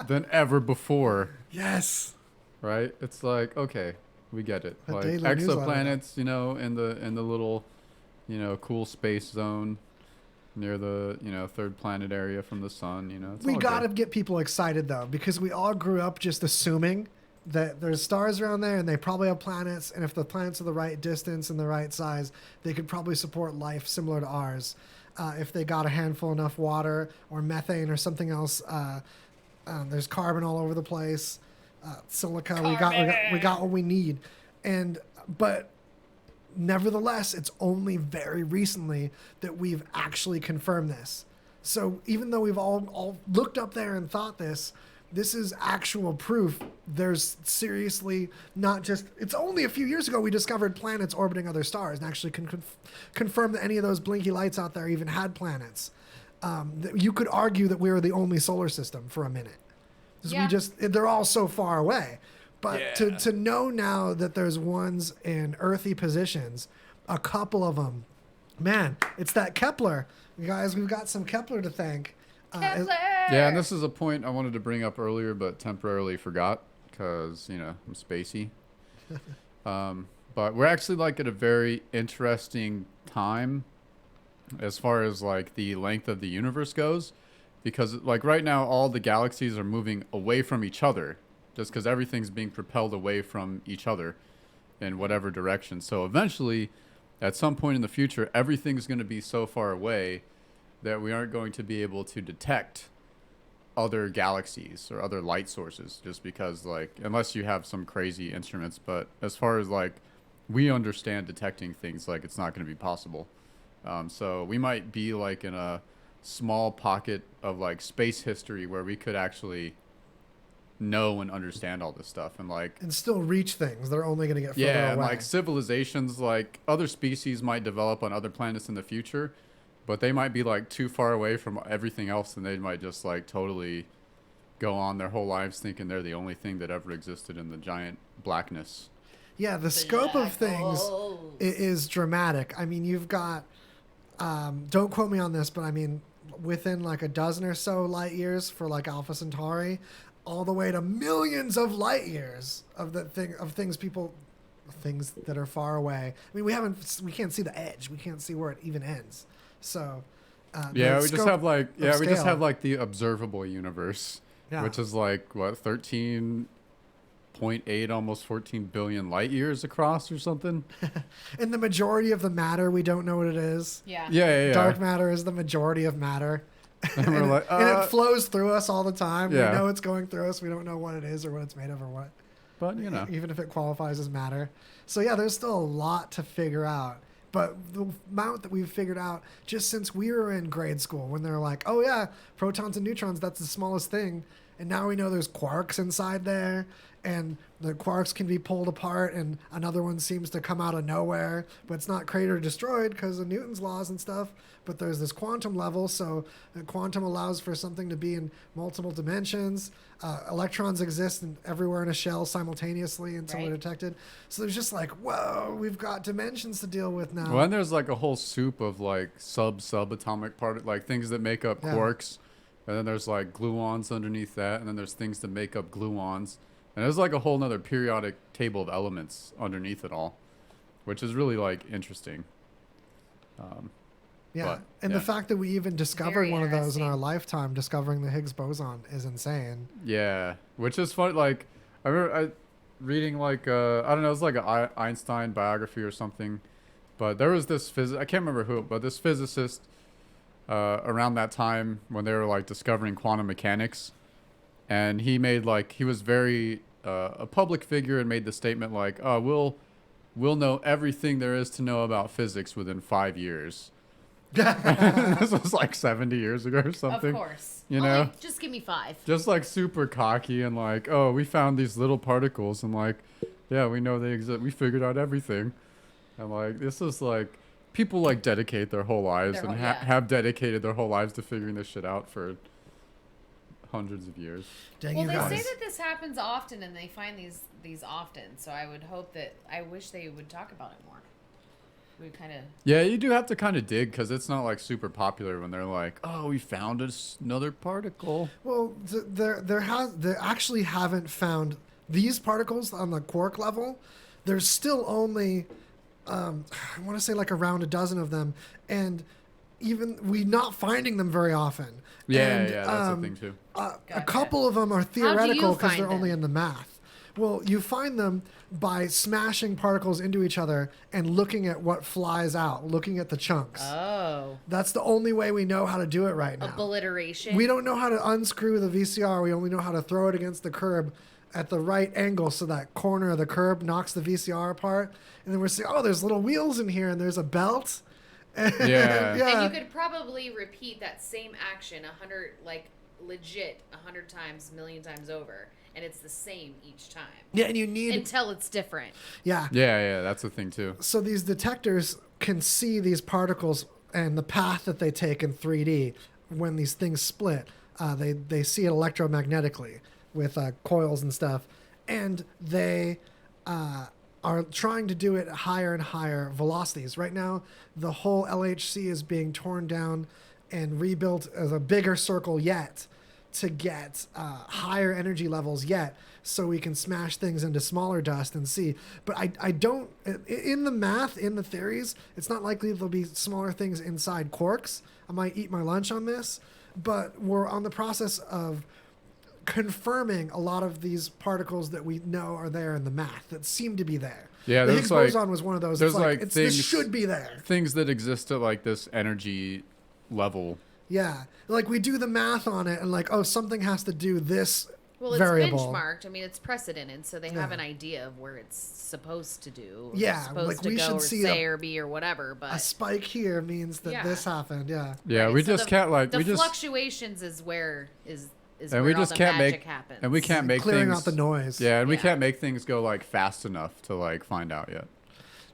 than ever before. Yes. Right? It's like, okay, we get it. A Like daily newsletter. exoplanets, in the little, cool space zone near the, third planet area from the sun, it's We all got to good. get people excited though, because we all grew up just assuming that there's stars around there and they probably have planets, and if the planets are the right distance and the right size, they could probably support life similar to ours. If they got a handful enough water or methane or something else, there's carbon all over the place, silica. We got what we need, but nevertheless, it's only very recently that we've actually confirmed this. So even though we've all looked up there and thought this, this is actual proof. There's seriously not just, it's only a few years ago we discovered planets orbiting other stars and actually can confirm that any of those blinky lights out there even had planets. You could argue that we were the only solar system for a minute. Yeah. They're all so far away. But to know now that there's ones in earthy positions, a couple of them, man, it's that Kepler. You guys, we've got some Kepler to thank. Kepler! Yeah, and this is a point I wanted to bring up earlier, but temporarily forgot because, you know, I'm spacey. But we're actually like at a very interesting time as far as like the length of the universe goes, because like right now all the galaxies are moving away from each other just because everything's being propelled away from each other in whatever direction. So eventually, at some point in the future, everything's going to be so far away that we aren't going to be able to detect other galaxies or other light sources, just because, like, unless you have some crazy instruments. But as far as like we understand detecting things, like, it's not going to be possible. So we might be like in a small pocket of like space history where we could actually know and understand all this stuff and still reach things. They're only going to get further away. And like civilizations, like other species might develop on other planets in the future, but they might be like too far away from everything else, and they might just like totally go on their whole lives thinking they're the only thing that ever existed in the giant blackness. Yeah, the scope of things is dramatic. I mean, you've got, don't quote me on this, but I mean, within like a dozen or so light years for like Alpha Centauri, all the way to millions of light years of things that are far away. I mean, we can't see the edge. We can't see where it even ends. So, we just have like the observable universe, which is like what 13.8, almost 14 billion light years across or something. And the majority of the matter, we don't know what it is. Yeah. Dark matter is the majority of matter. And we're like, and it flows through us all the time. Yeah. We know it's going through us. We don't know what it is or what it's made of or what. But, you know. Even if it qualifies as matter. So, yeah, there's still a lot to figure out. But the amount that we've figured out just since we were in grade school, when they're like, oh, yeah, protons and neutrons, that's the smallest thing. And now we know there's quarks inside there. And the quarks can be pulled apart, and another one seems to come out of nowhere, but it's not created or destroyed because of Newton's laws and stuff. But there's this quantum level, so quantum allows for something to be in multiple dimensions. Electrons exist everywhere in a shell simultaneously until they're detected. So there's just like, whoa, we've got dimensions to deal with now. Well, and there's like a whole soup of like subatomic like things that make up quarks, and then there's like gluons underneath that, and then there's things that make up gluons. And there's like a whole nother periodic table of elements underneath it all, which is really like interesting. The fact that we even discovered one of those in our lifetime, discovering the Higgs boson, is insane. Yeah, which is fun. Like, I remember reading like I don't know, it was like an Einstein biography or something, but there was this I can't remember who, but this physicist around that time when they were like discovering quantum mechanics. And he made like, he was very a public figure and made the statement like, oh, we'll know everything there is to know about physics within 5 years. This was like 70 years ago or something. Of course. You know? Like, just give me 5. Just like super cocky and like, oh, we found these little particles and like, yeah, we know they exist. We figured out everything. And like, this is like, people like dedicate their whole lives have dedicated their whole lives to figuring this shit out for hundreds of years. Well, they say that this happens often, and they find these often. So I would hope I wish they would talk about it more. We kind of. Yeah, you do have to kind of dig because it's not like super popular when they're like, "Oh, we found another particle." Well, they actually haven't found these particles on the quark level. There's still only, I want to say like around a dozen of them, and even we're not finding them very often. Yeah, that's a thing too. A couple of them are theoretical because they're only in the math. Well, you find them by smashing particles into each other and looking at what flies out, looking at the chunks. Oh. That's the only way we know how to do it right now. Obliteration. We don't know how to unscrew the VCR. We only know how to throw it against the curb at the right angle so that corner of the curb knocks the VCR apart. And then we're saying, oh, there's little wheels in here and there's a belt. Yeah. And you could probably repeat that same action legit 100 times, a million times over, and it's the same each time. Yeah, and you need until it's different. Yeah. Yeah, that's the thing too. So these detectors can see these particles and the path that they take in 3D when these things split. They see it electromagnetically with coils and stuff, and they are trying to do it at higher and higher velocities. Right now, the whole LHC is being torn down and rebuilt as a bigger circle yet to get higher energy levels yet, so we can smash things into smaller dust and see. But I don't, in the math, in the theories, it's not likely there'll be smaller things inside quarks. I might eat my lunch on this, but we're on the process of confirming a lot of these particles that we know are there in the math that seem to be there. Yeah, the Higgs boson was one of those. There's It's like this should be there. Things that exist at like this energy level. Yeah, like we do the math on it, and like, oh, something has to do this Well, it's variable. benchmarked. I mean, it's precedented, so they have an idea of where it's supposed to do. Or Yeah, supposed like to we go should or see say or be or whatever. But a spike here means that Yeah. this happened. Yeah. Yeah, Right, we so just the, can't like the we just fluctuations is where is and where we all just the can't magic make happens. and we can't make Clearing things out the noise. Yeah, and we Yeah. can't make things go like fast enough to like find out yet.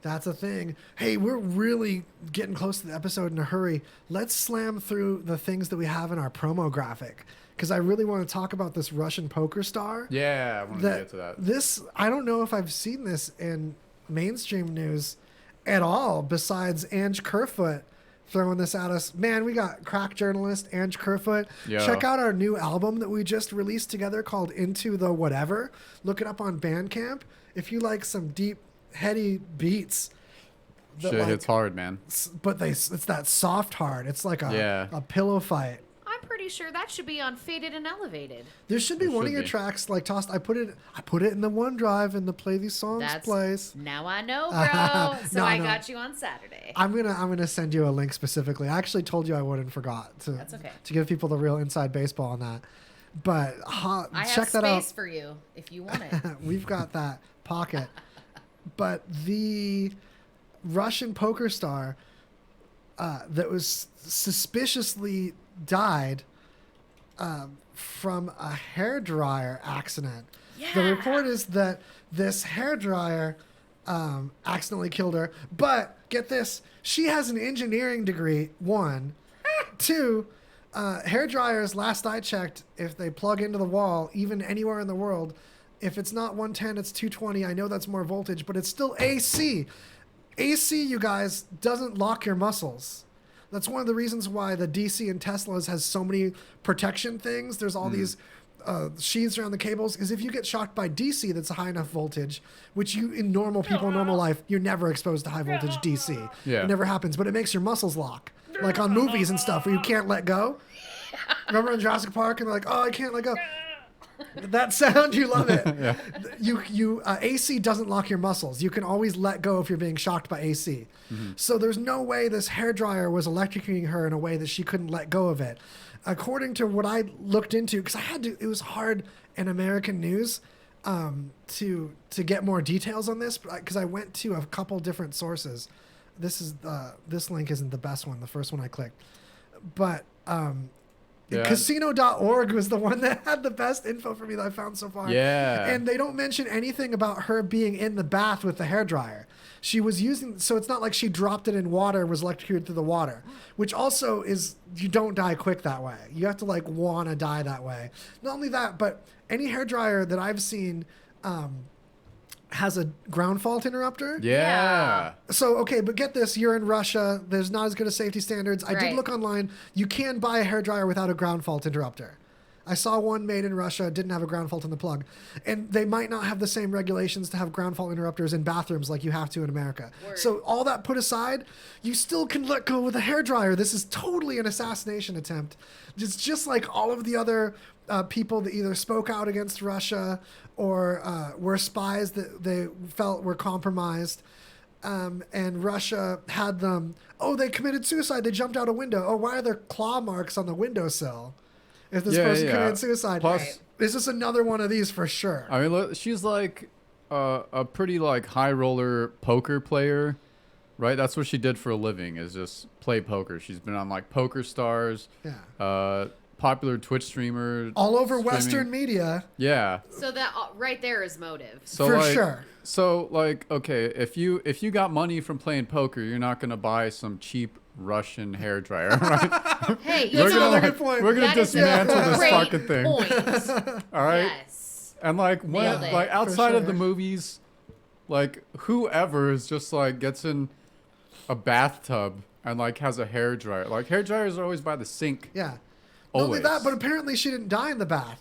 That's a thing. Hey, we're really getting close to the episode in a hurry. Let's slam through the things that we have in our promo graphic, because I really want to talk about this Russian poker star. Yeah, I wanted to get to that. This, I don't know if I've seen this in mainstream news at all, besides Ange Kerfoot throwing this at us. Man, we got crack journalist Ange Kerfoot. Yo. Check out our new album that we just released together called Into the Whatever. Look it up on Bandcamp. If you like some deep, heady beats. Shit hits hard, man. But it's that soft hard. It's like a pillow fight. I'm pretty sure that should be on Faded and Elevated. There should be one of your tracks like tossed. I put it in the OneDrive in the Play These Songs place. Now I know, bro. So No, I no. got you on Saturday. I'm gonna send you a link specifically. I actually told you I would and forgot to. That's okay. To give people the real inside baseball on that. But I check have that out. space for you if you want it. We've got that pocket. But the Russian poker star that was suspiciously died from a hairdryer accident. Yeah. The report is that this hairdryer accidentally killed her. But get this, she has an engineering degree, one. Two, hairdryers, last I checked, if they plug into the wall, even anywhere in the world, if it's not 110, it's 220. I know that's more voltage, but it's still AC. AC, you guys, doesn't lock your muscles. That's one of the reasons why the DC in Teslas has so many protection things. There's all these sheaths around the cables. Because if you get shocked by DC that's a high enough voltage, which you in normal people, normal life, you're never exposed to high voltage DC. Yeah. It never happens, but it makes your muscles lock. Like on movies and stuff where you can't let go. Remember in Jurassic Park and they're like, oh, I can't let go. That sound, you love it. Yeah. AC doesn't lock your muscles. You can always let go if you're being shocked by AC. So there's no way this hairdryer was electrocuting her in a way that she couldn't let go of it. According to what I looked into, because it was hard in American news to get more details on this, because I went to a couple different sources. This link isn't the best one, the first one I clicked. But Casino.org was the one that had the best info for me that I found so far. Yeah. And they don't mention anything about her being in the bath with the hairdryer. She was using, so it's not like she dropped it in water and was electrocuted through the water, which also is, you don't die quick that way. You have to like want to die that way. Not only that, but any hairdryer that I've seen has a ground fault interrupter. Yeah. So, okay, but get this, you're in Russia. There's not as good as safety standards. I did Right. look online. You can buy a hairdryer without a ground fault interrupter. I saw one made in Russia, didn't have a ground fault in the plug. And they might not have the same regulations to have ground fault interrupters in bathrooms like you have to in America. Word. So all that put aside, you still can let go with a hairdryer. This is totally an assassination attempt. It's just like all of the other people that either spoke out against Russia or were spies that they felt were compromised. And Russia had them, they committed suicide. They jumped out a window. Oh, why are there claw marks on the windowsill? If this person committed suicide. Plus, is this another one of these for sure? I mean, look, she's like a pretty like high roller poker player, right? That's what she did for a living, is just play poker. She's been on like Poker Stars, popular Twitch streamer. All over streaming. Western media. Yeah. So that right there is motive. So For like, sure. So like, okay, if you got money from playing poker, you're not gonna buy some cheap Russian hairdryer, right? Hey, That's another good like, point. we're gonna That is a dismantle this great fucking thing. point. All right. Yes. And like when Nailed it. like outside of sure. the movies, like whoever is just like gets in a bathtub and like has a hairdryer. Like hairdryers are always by the sink. Yeah. Not only Always. that, but apparently she didn't die in the bath.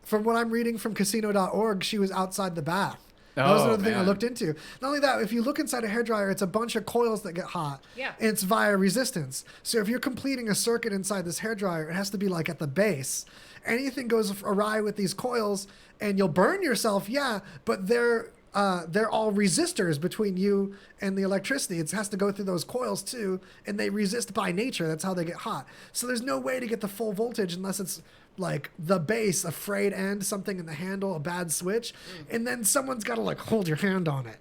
From what I'm reading from casino.org, she was outside the bath. That was Oh, another thing I man. looked into. Not only that, if you look inside a hairdryer, it's a bunch of coils that get hot. Yeah. And it's via resistance. So if you're completing a circuit inside this hairdryer, it has to be like at the base. Anything goes awry with these coils, and you'll burn yourself, yeah, but they're all resistors between you and the electricity. It has to go through those coils too, and they resist by nature. That's how they get hot. So there's no way to get the full voltage unless it's like the base, a frayed end, something in the handle, a bad switch, and then someone's got to like hold your hand on it.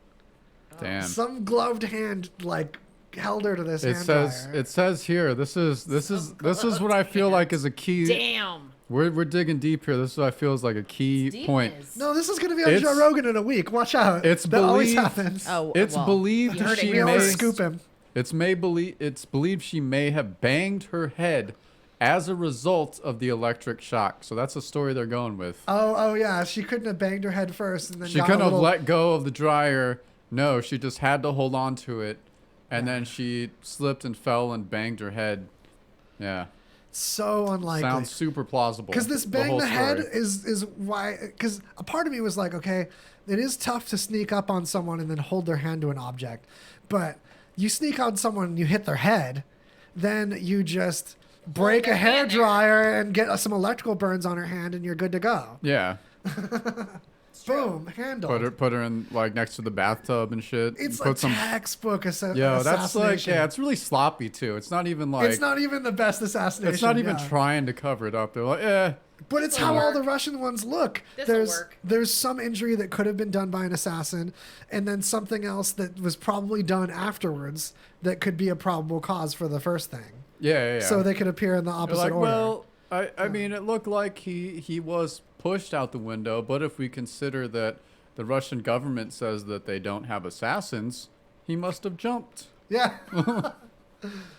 Damn. Some gloved hand like held her to this It hand says dryer. it says here. This is what I feel like is a key. Damn. We're digging deep here. This is what I feel is like a key point. No, this is going to be on It's- Joe Rogan in a week. Watch out. It's that always believed- happens. Oh, It's well, believed you heard it she we here may always first. scoop him. It's believed she may have banged her head as a result of the electric shock. So that's a story they're going with. Oh yeah. She couldn't have banged her head first, and then She got a couldn't have little- let go of the dryer. No, she just had to hold on to it, and then she slipped and fell and banged her head. Yeah, So unlikely. sounds super plausible. Because this bang whole the head story. is why. Because a part of me was like, okay, it is tough to sneak up on someone and then hold their hand to an object, but you sneak on someone and you hit their head, then you just break a their hair hand there. dryer and get some electrical burns on her hand, and you're good to go. Yeah, Boom, handled. put her in like next to the bathtub and shit. It's put like textbook Yo, that's like assassination. it's really sloppy too. It's not even like It's not even the best assassination. it's not even yeah. trying to cover it up. They're like, But it's how all the Russian ones look. This'll work. There's some injury that could have been done by an assassin, and then something else that was probably done afterwards that could be a probable cause for the first thing. yeah. So they could appear in the They're opposite like, order. well, I mean, it looked like he was pushed out the window, but if we consider that the Russian government says that they don't have assassins, he must have jumped. yeah.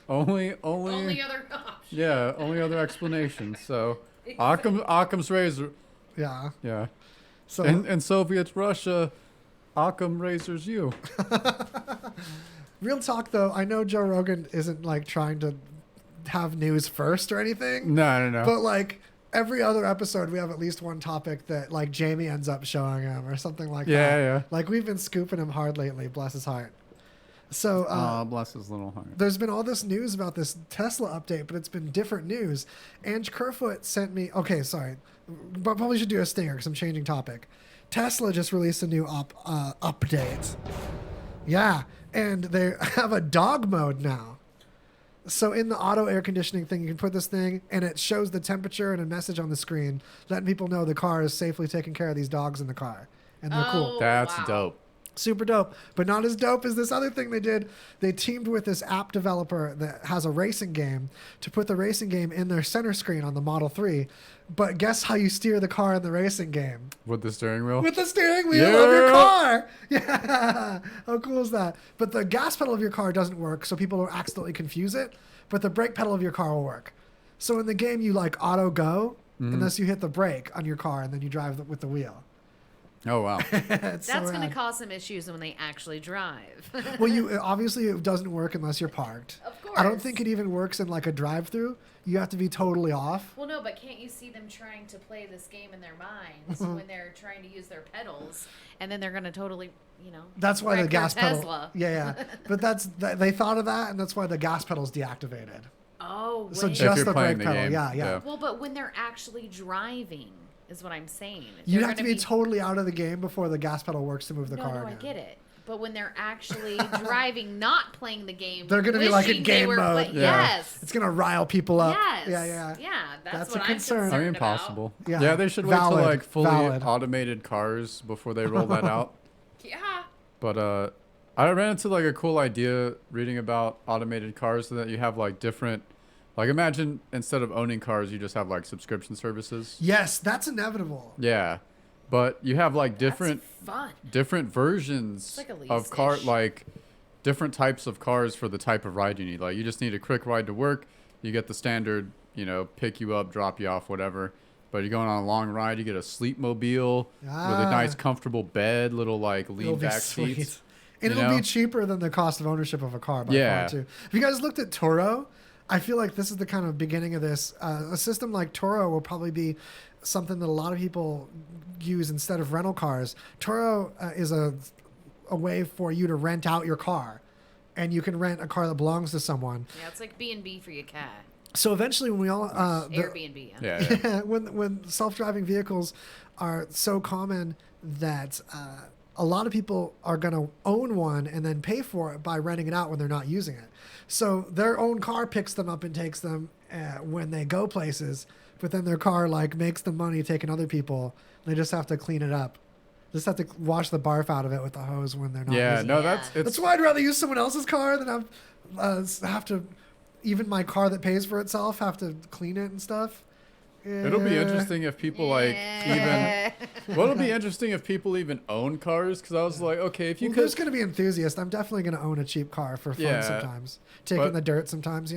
Only Only other option. yeah, only other explanation. So Occam's razor. Yeah. Yeah. So In Soviet Russia, Occam razors you. real talk though, I know Joe Rogan isn't like trying to have news first or anything. No. But like every other episode, we have at least one topic that like Jamie ends up showing him or something like that. Yeah. Like we've been scooping him hard lately, bless his heart. So Bless his little heart. there's been all this news about this Tesla update, but it's been different news. Ange Kerfoot sent me. Okay, sorry, but probably should do a stinger because I'm changing topic. Tesla just released a new update. Yeah, and they have a dog mode now. So in the auto air conditioning thing, you can put this thing, and it shows the temperature and a message on the screen, letting people know the car is safely taking care of these dogs in the car, and they're cool. That's wow. dope. Super dope, but not as dope as this other thing they did. They teamed with this app developer that has a racing game to put the racing game in their center screen on the Model 3. But guess how you steer the car in the racing game? With the steering wheel. With the steering wheel of your car. Yeah. How cool is that? But the gas pedal of your car doesn't work, so people don't accidentally confuse it. But the brake pedal of your car will work. So in the game, you like auto go unless you hit the brake on your car and then you drive with the wheel. Oh wow. It's so That's going rad. to cause some issues when they actually drive. Well, you obviously it doesn't work unless you're parked. Of course. I don't think it even works in like a drive-through. You have to be totally off. Well, no, but can't you see them trying to play this game in their minds when they're trying to use their pedals, and then they're going to totally, That's why the wreck their gas pedal. Tesla. Yeah. But they thought of that, and that's why the gas pedal's deactivated. Oh, wait. So If just you're the playing brake the pedal. game, Yeah. yeah. Well, but when they're actually driving, is what I'm saying. You They're have to gonna be totally out of the game before the gas pedal works to move the No, car no, I again. get it. But when they're actually driving, not playing the game, They're going to be like in wishing they game were mode. Yes. It's going to rile people up. Yes. Yeah. Yeah, that's That's a what concern. I'm I concerned mean, possible. Yeah. Yeah, they should wait till Valid. like fully Valid. automated cars before they roll that out. about. Yeah. But I ran into like a cool idea reading about automated cars so that you have like different Like imagine instead of owning cars, you just have like subscription services. Yes, that's inevitable. Yeah, but you have like different versions like a of car, lease-ish. like different types of cars for the type of ride you need. Like you just need a quick ride to work. You get the standard, pick you up, drop you off, whatever. But you're going on a long ride, you get a sleep mobile with a nice, comfortable bed, little like lean back seats. And it'll be cheaper than the cost of ownership of a car by far too. Have you guys looked at Turo? I feel like this is the kind of beginning of this. A system like Turo will probably be something that a lot of people use instead of rental cars. Turo is a way for you to rent out your car, and you can rent a car that belongs to someone. Yeah, it's like B&B for your cat. So eventually, when we all Airbnb. Yeah. when self-driving vehicles are so common that a lot of people are going to own one and then pay for it by renting it out when they're not using it. So their own car picks them up and takes them when they go places, but then their car like makes the money taking other people. They just have to clean it up. Just have to wash the barf out of it with the hose when they're not using it. That's why I'd rather use someone else's car than have to, even my car that pays for itself, have to clean it and stuff. It'll be interesting if people it'll be interesting if people even own cars, because I was like, okay, if you could. There's going to be enthusiasts. I'm definitely going to own a cheap car for fun sometimes. Taking the dirt sometimes,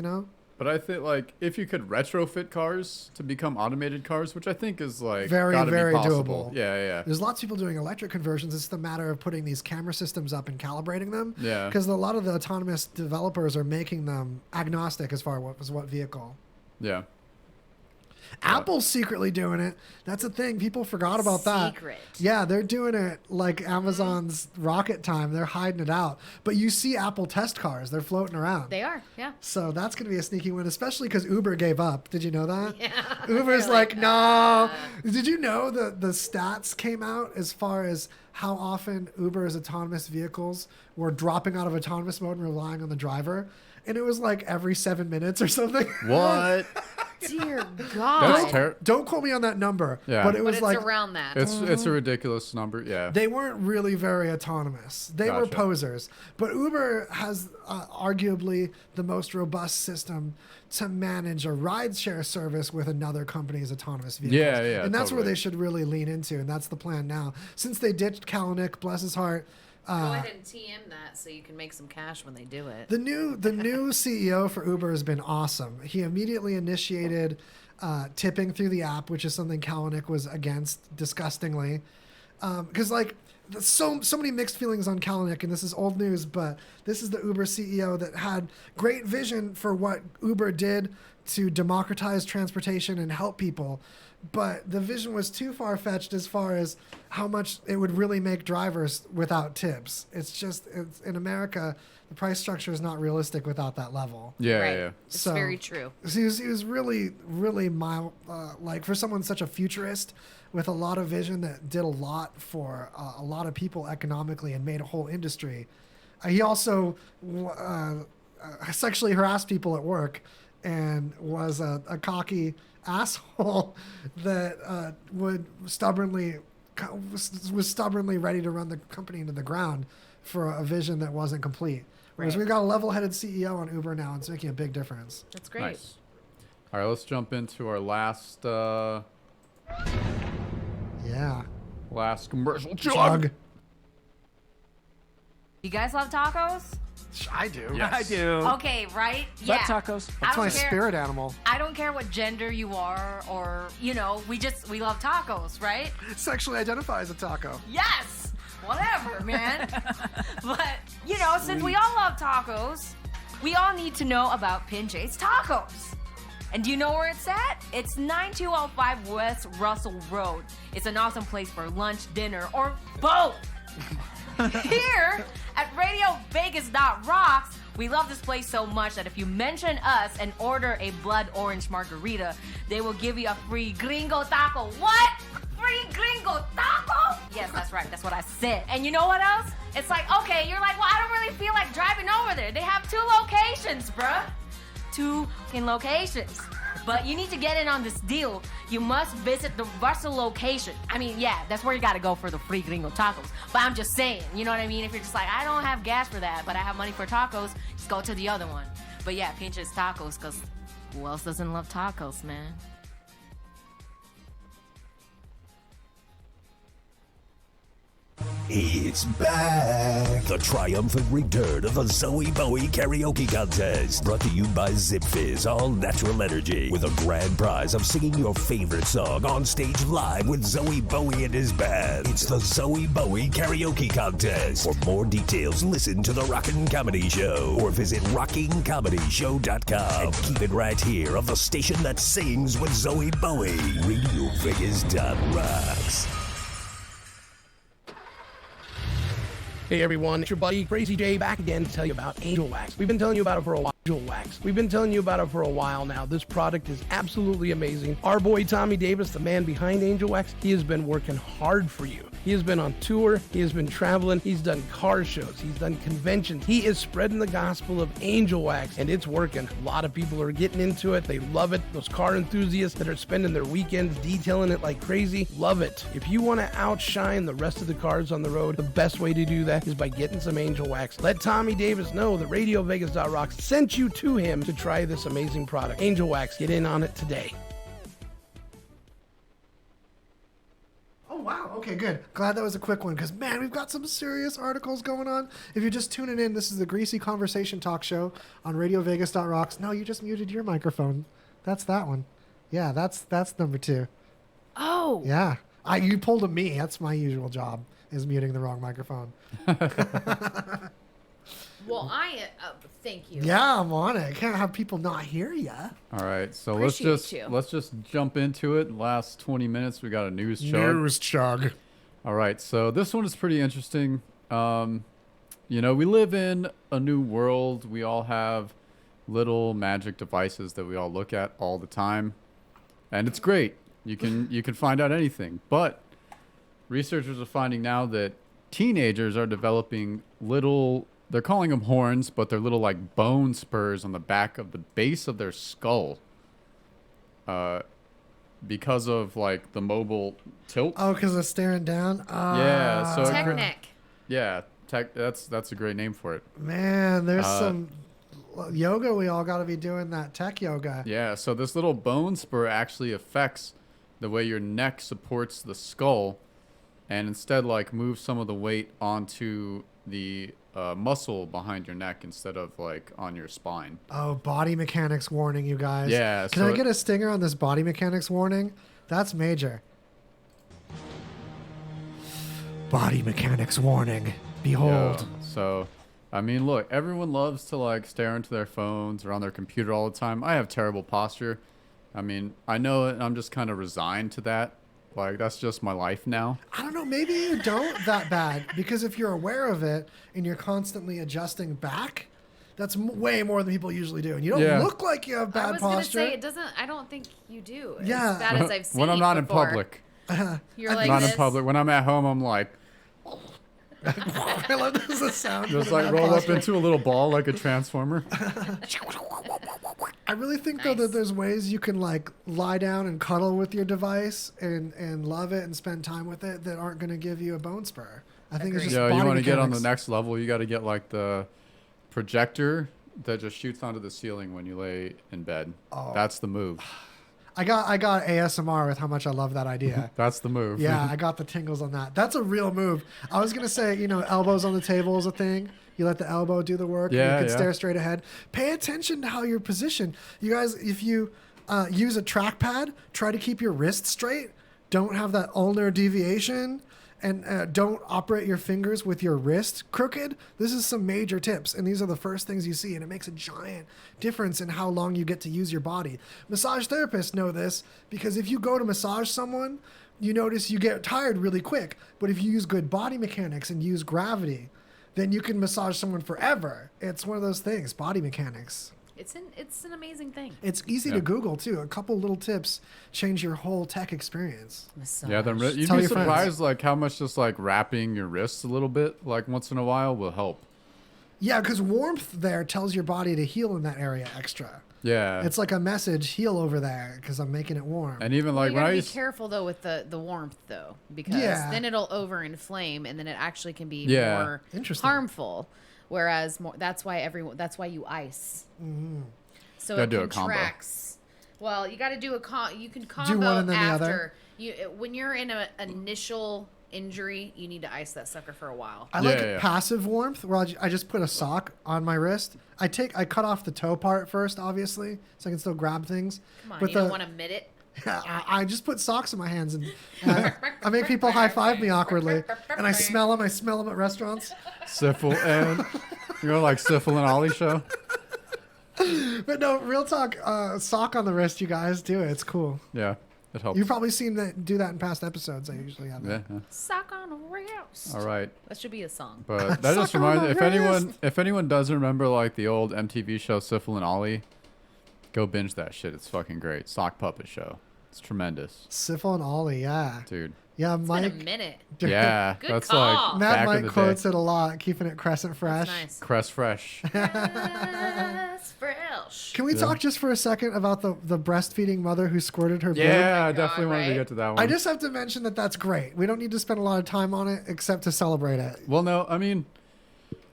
But I think like if you could retrofit cars to become automated cars, which I think is like very, very doable. Yeah. There's lots of people doing electric conversions. It's the matter of putting these camera systems up and calibrating them. Yeah. Because a lot of the autonomous developers are making them agnostic as far as what vehicle. Yeah. Apple's secretly doing it. That's a thing. People forgot about that. Secret. Yeah, they're doing it like Amazon's Rocket Time. They're hiding it out. But you see Apple test cars. They're floating around. They are, yeah. So that's going to be a sneaky win, especially because Uber gave up. Did you know that? Yeah. Uber's like, no. Did you know that the stats came out as far as how often Uber's autonomous vehicles were dropping out of autonomous mode and relying on the driver? And it was like every 7 minutes or something. What? Dear God. That's Don't quote me on that number. Yeah. But it was it's like around that. It's a ridiculous number. Yeah. they weren't really very autonomous. They were Gotcha. posers. But Uber has arguably the most robust system to manage a rideshare service with another company's autonomous vehicles. Yeah, and that's where totally. they should really lean into, and that's the plan now. Since they ditched Kalanick, bless his heart. Go ahead and TM that so you can make some cash when they do it. The new CEO for Uber has been awesome. He immediately initiated tipping through the app, which is something Kalanick was against disgustingly. Because so many mixed feelings on Kalanick, and this is old news, but this is the Uber CEO that had great vision for what Uber did to democratize transportation and help people. But the vision was too far-fetched as far as how much it would really make drivers without tips. It's in America, the price structure is not realistic without that level. Yeah, Right. yeah. It's very true. So he was really, really mild, like for someone such a futurist with a lot of vision that did a lot for a lot of people economically and made a whole industry. He also sexually harassed people at work and was a cocky asshole that was stubbornly ready to run the company into the ground for a vision that wasn't complete. Whereas Right. we've got a level-headed CEO on Uber now, and it's making a big difference. That's great. Nice. All right, let's jump into our last commercial Chug. You guys love tacos? I do. Yes. I do. Okay, right? Yeah. tacos. I That's don't my care- spirit animal. I don't care what gender you are or, we love tacos, right? Sexually identify as a taco. Yes! Whatever, man. But, since we all love tacos, we all need to know about Pinche's Tacos. And do you know where it's at? It's 9205 West Russell Road. It's an awesome place for lunch, dinner, or both. Here at RadioVegas.rocks, we love this place so much that if you mention us and order a blood orange margarita, they will give you a free gringo taco. What? Free gringo taco? Yes, that's right. That's what I said. And you know what else? It's like, okay, you're like, well, I don't really feel like driving over there. They have 2 locations, bruh. 2 fucking locations. But you need to get in on this deal. You must visit the Russell location. I mean, yeah, that's where you gotta go for the free gringo tacos. But I'm just saying, you know what I mean? If you're just like, I don't have gas for that, but I have money for tacos, just go to the other one. But yeah, Pinche's Tacos, because Who else doesn't love tacos, man? It's back! The triumphant return of the Zoe Bowie Karaoke Contest. Brought to you by Zip Fizz All Natural Energy. With a grand prize of singing your favorite song on stage live with Zoe Bowie and his band. It's the Zoe Bowie Karaoke Contest. For more details, listen to The Rockin' Comedy Show or visit rockingcomedyshow.com. And keep it right here on the station that sings with Zoe Bowie. RadioVegas.rocks. Hey everyone, it's your buddy Crazy J back again to tell you about Angel Wax. We've been telling you about it for a while. Angel Wax. We've been telling you about it for a while now. This product is absolutely amazing. Our boy Tommy Davis, the man behind Angel Wax, he has been working hard for you. He has been on tour, he has been traveling, he's done car shows, he's done conventions. He is spreading the gospel of Angel Wax, and it's working. A lot of people are getting into it, they love it. Those car enthusiasts that are spending their weekends detailing it like crazy, love it. If you want to outshine the rest of the cars on the road, the best way to do that is by getting some Angel Wax. Let Tommy Davis know that RadioVegas.rocks sent you to him to try this amazing product. Angel Wax, get in on it today. Oh, wow. Okay, good. Glad that was a quick one because, man, we've got some serious articles going on. If you're just tuning in, this is the Greasy Conversation talk show on RadioVegas.rocks. No, you just muted your microphone. That's that one. Yeah, that's number 2. Oh. Yeah. You pulled a me. That's my usual job, is muting the wrong microphone. Well, thank you. Yeah, I'm on it. Can't have people not hear you. All right, so Appreciate let's just jump into it. Last 20 minutes, we got a news chug. News chug. All right, so this one is pretty interesting. You know, we live in a new world. We all have little magic devices that we all look at all the time, and it's great. You can find out anything, but researchers are finding now that teenagers are developing little. They're calling them horns, but they're little like bone spurs on the back of the base of their skull. Because of like the mobile tilt. Oh, because of staring down? Yeah. So Technic. Yeah. That's a great name for it. Man, there's some yoga. We all got to be doing that tech yoga. Yeah. So this little bone spur actually affects the way your neck supports the skull, and instead like moves some of the weight onto the muscle behind your neck instead of like on your spine. Oh, body mechanics warning, you guys. Yeah. Can I get a stinger on this body mechanics warning? That's major. Body mechanics warning. Behold. Yeah, so, I mean, look, everyone loves to like stare into their phones or on their computer all the time. I have terrible posture. I mean, I know it. I'm just kind of resigned to that. Like, that's just my life now. I don't know. Maybe you don't that bad, because if you're aware of it and you're constantly adjusting back, that's way more than people usually do. And you don't look like you have bad I was posture. gonna say it doesn't. I don't think you do. Yeah. As bad as I've seen when I'm not before. in public. You're like not this. in public. When I'm at home, I'm like. I love this is the sound. Just like roll up into a little ball like a transformer. I really think though that there's ways you can like lie down and cuddle with your device and love it and spend time with it that aren't going to give you a bone spur. I think it's just yeah, body you want to get on the mechanics. next level. You got to get like the projector that just shoots onto the ceiling when you lay in bed. Oh. That's the move. I got ASMR with how much I love that idea. That's the move. Yeah, I got the tingles on that. That's a real move. I was gonna say, elbows on the table is a thing. You let the elbow do the work. Yeah, You can stare straight ahead. Pay attention to how you're positioned. You guys, if you use a trackpad, try to keep your wrist straight. Don't have that ulnar deviation. And don't operate your fingers with your wrist crooked. This is some major tips, and these are the first things you see, and it makes a giant difference in how long you get to use your body. Massage therapists know this, because if you go to massage someone, you notice you get tired really quick. But if you use good body mechanics and use gravity, then you can massage someone forever. It's one of those things, body mechanics. It's an amazing thing. It's easy to Google too. A couple little tips change your whole tech experience. Massage. Yeah, you'd Tell be your surprised friends. like how much just like wrapping your wrists a little bit like once in a while will help. Yeah, because warmth there tells your body to heal in that area extra. Yeah. It's like a message, heal over there, because I'm making it warm. And even like you when gotta I be used careful though with the warmth though, because then it'll overinflame and then it actually can be more Interesting. harmful. Whereas that's why you ice. Mm-hmm. So Gotta it do a combo. contracts. Well, you got to do you can combo Do one and then the after. other? When you're in an initial injury, you need to ice that sucker for a while. I like passive warmth, where I just put a sock on my wrist. I cut off the toe part first, obviously, so I can still grab things. Come on, but you don't want to mitt it? I just put socks in my hands and I make people high five me awkwardly, and I smell them. I smell them at restaurants. Syphil and like Syphil and Ollie show. But no, real talk. Sock on the wrist, you guys do it. It's cool. Yeah, it helps. You've probably seen that do that in past episodes. I usually have that. Yeah. Sock on a wrist. All right. That should be a song. But that just reminds me, if anyone does remember like the old MTV show Syphil and Ollie, go binge that shit. It's fucking great. Sock puppet show. It's tremendous. Syphil and Ollie, yeah. Dude. Yeah, It's Mike. been a minute. Yeah, Good that's call. like Mad back in Mike the quotes day. it a lot, keeping it crescent fresh. Nice. Crest fresh. That's fresh. Can we talk just for a second about the breastfeeding mother who squirted her baby? Yeah, I definitely wanted to get to that one. I just have to mention that that's great. We don't need to spend a lot of time on it except to celebrate it. Well, no, I mean,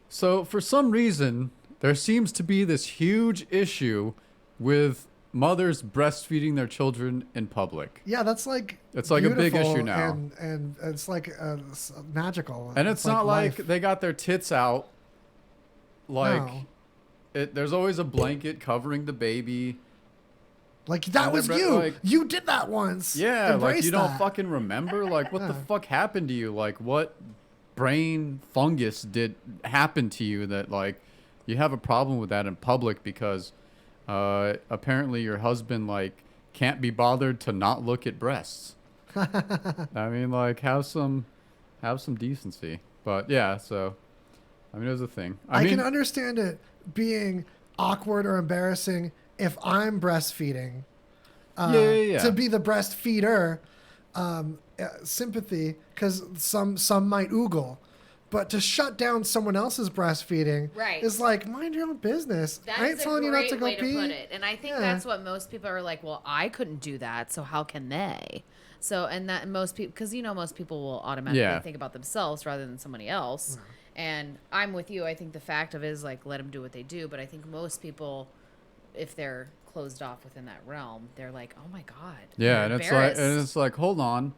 so for some reason, there seems to be this huge issue with mothers breastfeeding their children in public. Yeah, that's like It's like a big beautiful issue now. and it's like magical. And it's not like life. they got their tits out. Like, No. there's always a blanket covering the baby. Like that And was they're you. like- You did that once. Yeah, like Embrace you don't that. fucking remember? Like, what the Yeah. fuck happened to you? Like, what brain fungus did happen to you that, like, you have a problem with that in public because apparently your husband, like, can't be bothered to not look at breasts. I mean, like, have some decency. But yeah, so I mean, it was a thing. I can understand it being awkward or embarrassing if I'm breastfeeding. Yeah. To be the breastfeeder, sympathy, because some might oogle. But to shut down someone else's breastfeeding Right. is like, mind your own business. That I ain't is a telling you not great to go way pee. to put it. And I think Yeah. that's what most people are like, well, I couldn't do that, so how can they? So, and that most people, because most people will automatically think about themselves rather than somebody else. And I'm with you. I think the fact of it is like, let them do what they do. But I think most people, if they're closed off within that realm, they're like, oh my God. Yeah, I'm and embarrassed. it's like, hold on.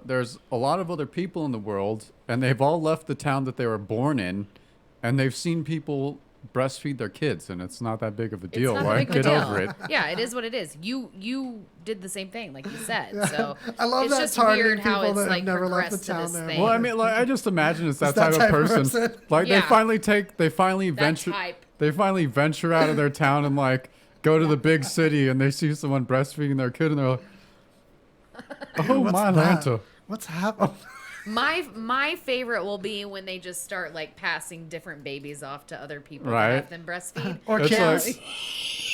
There's a lot of other people in the world, and they've all left the town that they were born in, and they've seen people breastfeed their kids, and it's not that big of a deal. It's not Like, that big of a get deal. over it. Yeah, it is what it is. You did the same thing, like you said. So I love it's that just targeting weird how people it's that have like never left the progressed to town this there. thing. Well, I mean, like, I just imagine it's that, that type of type of person. person. Like, Yeah. they finally venture, type. they finally venture out of their town and like go to the big city, and they see someone breastfeeding their kid, and they're like, "Oh What's my that? Lanta." What's happening? My favorite will be when they just start like passing different babies off to other people Right. to have them breastfeed. Or It's kids. like-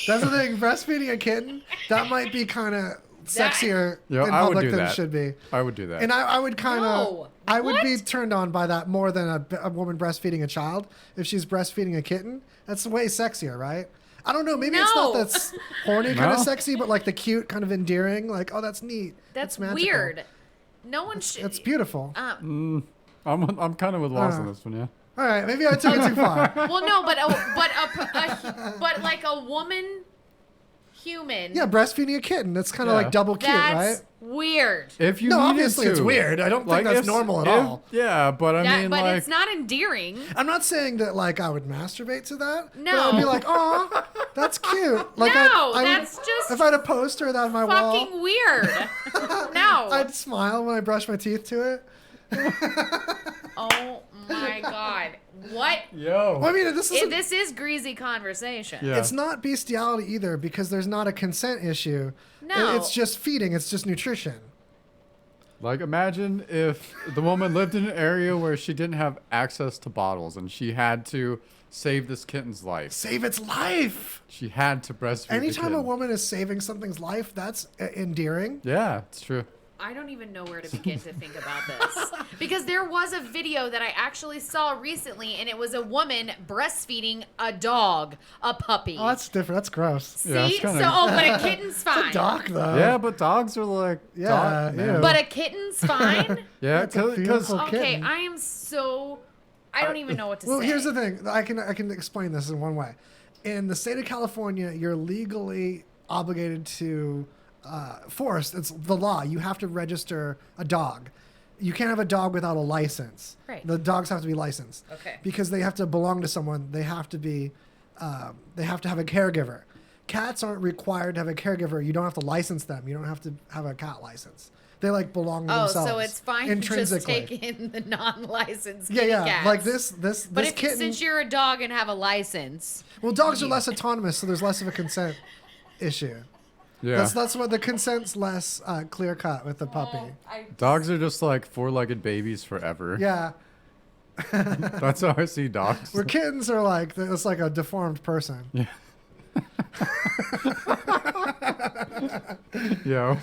That's the thing. Breastfeeding a kitten, that might be kind of sexier Yeah, in I would public do than it that. should be. I would do that. And I would kind of, No. I would be What? turned on by that more than a woman breastfeeding a child. If she's breastfeeding a kitten, that's way sexier, right? I don't know. Maybe it's not No. that's horny kind of No? sexy, but like the cute kind of endearing, like, oh, that's neat. That's magical. weird. No one should. It's beautiful. I'm kind of with Lost on this one, yeah. All right, maybe I took it too far. Well, no, but like a woman, human. Yeah, breastfeeding a kitten. That's kind of Yeah. like double cute, That's right? weird. If you No, needed obviously it's to. weird. I don't think Like, that's if- normal at if- all. Yeah, but I mean, but like, it's not endearing. I'm not saying that like I would masturbate to that. But No. I'd be like, oh, that's cute. Like No, I that's would, just if I had a poster of that on my wall, Fucking weird. No. I'd smile when I brush my teeth to it. Oh my God. What? yo. Well, I mean, This is greasy conversation. Yeah. it's not bestiality either because there's not a consent issue. No. It's just feeding. It's just nutrition. Like, imagine if the woman lived in an area where she didn't have access to bottles and she had to save this kitten's life. Save its life. She had to breastfeed the Anytime a kitten. woman is saving something's life, that's endearing. Yeah, it's true. I don't even know where to begin to think about this. Because there was a video that I actually saw recently, and it was a woman breastfeeding a dog, a puppy. Oh, that's different. That's gross. See? Yeah, it's kinda- But a kitten's fine. Dog though. Yeah, but dogs are like, Yeah, dog, man. ew. But a kitten's fine? Yeah, That's a because beautiful Okay, kitten. I am so... I don't even know what to Well, say. here's the thing. I can explain this in one way. in the state of California, you're legally obligated to forced. It's the law. You have to register a dog. You can't have a dog without a license. Right. The dogs have to be licensed. Okay. Because they have to belong to someone. They have to be. They have to have a caregiver. Cats aren't required to have a caregiver. You don't have to license them. You don't have to have a cat license. They like belong to themselves. So it's fine to just intrinsically. take in the non-licensed Yeah, kitty yeah. cats. Like this But if kitten. since you're a dog and have a license, Well, dogs are less autonomous, so there's less of a consent issue. Yeah. That's what the consent's less clear cut with the puppy. Dogs are just like four-legged babies forever. Yeah. That's how I see dogs. Where kittens are like, it's like a deformed person. Yeah. Yo.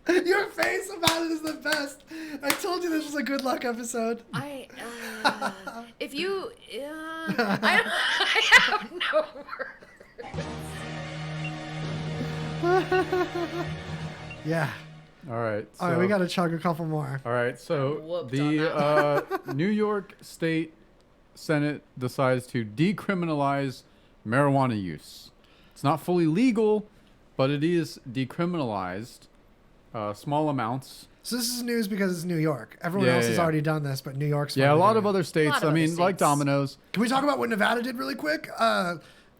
Your face about it is the best. I told you this was a good luck episode. if you, I have no words. Yeah. All right. All right, we got to chug a couple more. All right. So whooped the New York State Senate decides to decriminalize marijuana use. It's not fully legal, but it is decriminalized. Small amounts. So this is news because it's New York. Everyone else has already done this, but New York's a lot of doing it. other states. I mean, like Domino's. Can we talk about what Nevada did really quick?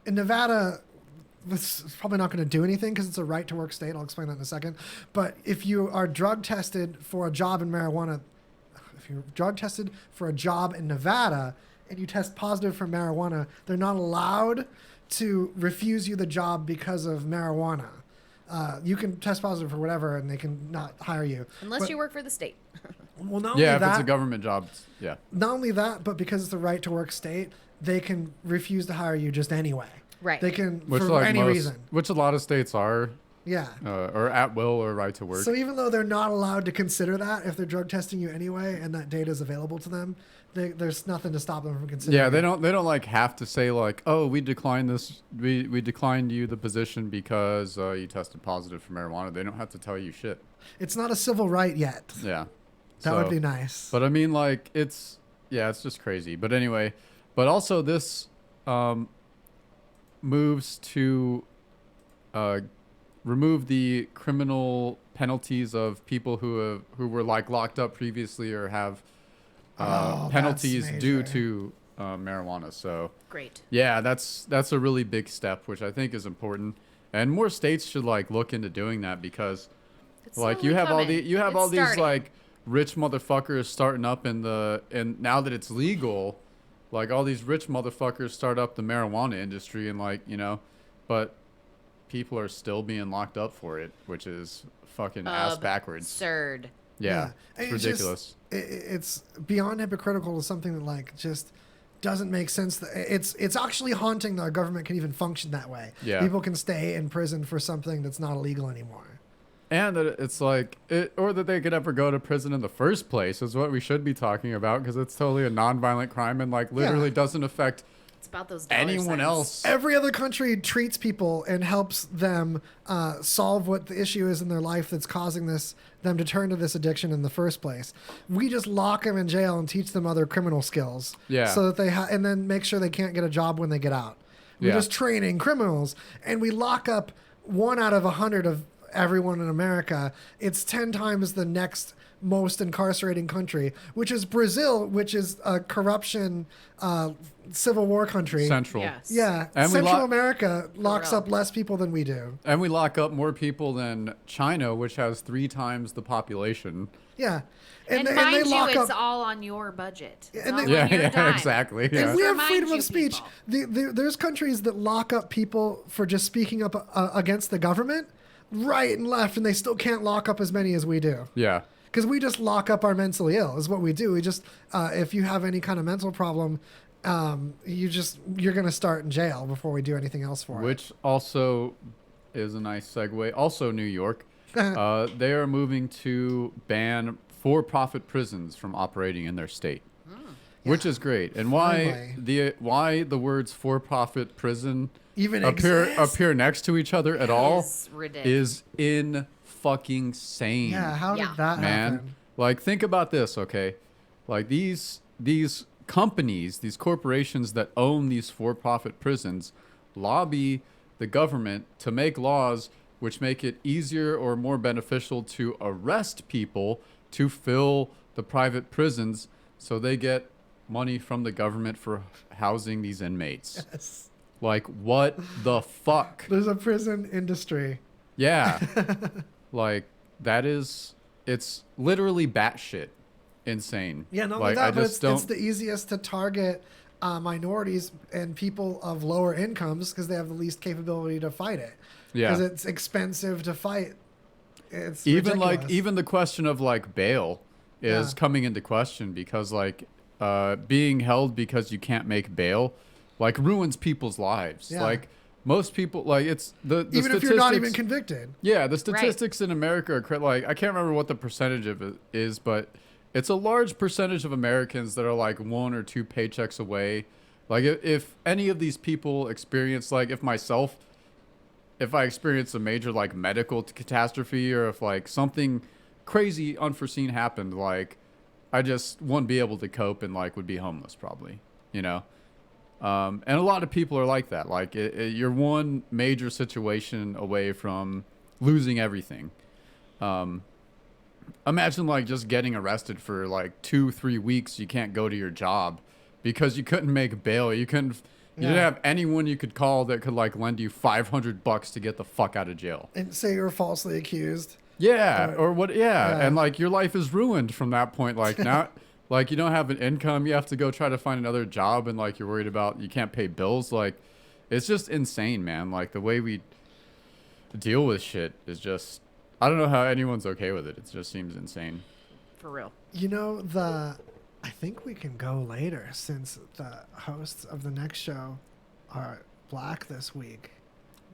In Nevada, this is probably not going to do anything because it's a right to work state. I'll explain that in a second. But if you are drug tested for a job in marijuana, if you're drug tested for a job in Nevada and you test positive for marijuana, they're not allowed to refuse you the job because of marijuana. You can test positive for whatever and they can not hire you. Unless you work for the state. Well, not only if that, it's a government job, yeah. Not only that, but because it's a right to work state, they can refuse to hire you just anyway. Right. They can Which for like any reason. Which a lot of states are. Yeah. Or at will or right to work. So even though they're not allowed to consider that if they're drug testing you anyway, and that data is available to them, there's nothing to stop them from considering. Yeah, they don't like have to say like, oh, we declined this, we declined you the position because you tested positive for marijuana. They don't have to tell you shit. It's not a civil right yet. Yeah. That would be nice. But I mean, like, it's just crazy. But anyway, but also this moves to remove the criminal penalties of people who were like locked up previously or have penalties due to marijuana. So great. Yeah, that's a really big step, which I think is important, and more states should like look into doing that because It's like slowly coming. all It's these starting. like rich motherfuckers starting up and now that it's legal, like all these rich motherfuckers start up the marijuana industry and like, but people are still being locked up for it, which is fucking ass backwards. Absurd. Yeah. And It's ridiculous. It's beyond hypocritical to something that like just doesn't make sense. It's actually haunting that our government can even function that way. Yeah. People can stay in prison for something that's not illegal anymore. And that it's like, or that they could ever go to prison in the first place is what we should be talking about because it's totally a nonviolent crime and like literally doesn't affect It's about those dollar anyone signs. else. Every other country treats people and helps them solve what the issue is in their life that's causing them to turn to this addiction in the first place. We just lock them in jail and teach them other criminal skills. Yeah. So that and then make sure they can't get a job when they get out. We're Yeah. just training criminals, and we lock up 1 out of 100 of everyone in America. It's 10 times the next most incarcerating country, which is Brazil, which is a corruption civil war country. Central. Yes. Yeah, And we Central lock- America locks real. up less people than we do. And we lock up more people than China, which has 3 times the population. Yeah, And, they mind you, lock it's up. all on your budget. It's And all they- on your dime. exactly. And Yeah. we have Remind freedom you of speech. There's countries that lock up people for just speaking up against the government, right and left, and they still can't lock up as many as we do. Yeah. Because we just lock up our mentally ill is what we do. We just, if you have any kind of mental problem, you're going to start in jail before we do anything else for it. Which also is a nice segue. Also, New York, they are moving to ban for-profit prisons from operating in their state, which is great. And why the words for-profit prison Even appear next to each other at all Is ridiculous. is in fucking sane. Yeah, how did that man? happen? Like, think about this, okay? Like these companies, these corporations that own these for-profit prisons lobby the government to make laws which make it easier or more beneficial to arrest people to fill the private prisons so they get money from the government for housing these inmates. Yes. Like, what the fuck? There's a prison industry. Yeah. Like, it's literally batshit insane. Yeah, not like, only that, but just it's the easiest to target minorities and people of lower incomes because they have the least capability to fight it. Yeah. Because it's expensive to fight. It's even ridiculous. even the question of like bail is coming into question because like being held because you can't make bail like ruins people's lives. Yeah. Like most people, like it's the even statistics, if you're not even convicted. Yeah, the statistics in America are like, I can't remember what the percentage of it is, but it's a large percentage of Americans that are like 1 or 2 paychecks away. Like if any of these people experience, like if I experience a major like medical catastrophe or if like something crazy unforeseen happened, like I just wouldn't be able to cope and like would be homeless probably, you know? And a lot of people are like that. Like you're one major situation away from losing everything. Imagine like just getting arrested for like 2-3 weeks. You can't go to your job because you couldn't make bail. You didn't have anyone you could call that could like lend you $500 to get the fuck out of jail. And say you're falsely accused. Yeah. Or what? Yeah. And like your life is ruined from that point. Like now, like you don't have an income. You have to go try to find another job. And like, you're worried about, you can't pay bills. Like it's just insane, man. Like the way we deal with shit is just, I don't know how anyone's okay with it. It just seems insane. For real. You know, I think we can go later since the hosts of the next show are black this week.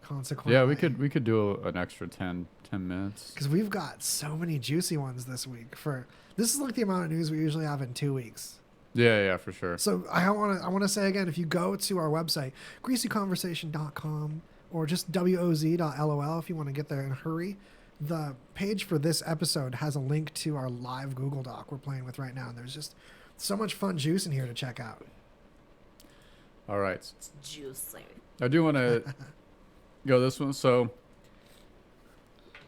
Consequently. Yeah, we could do an extra 10 minutes. Because we've got so many juicy ones this week. This is like the amount of news we usually have in 2 weeks. Yeah, for sure. So I want to say again, if you go to our website, greasyconversation.com or just woz.lol if you want to get there in a hurry, the page for this episode has a link to our live Google Doc we're playing with right now. And there's just so much fun juice in here to check out. All right. It's juicy. I do want to go this one. So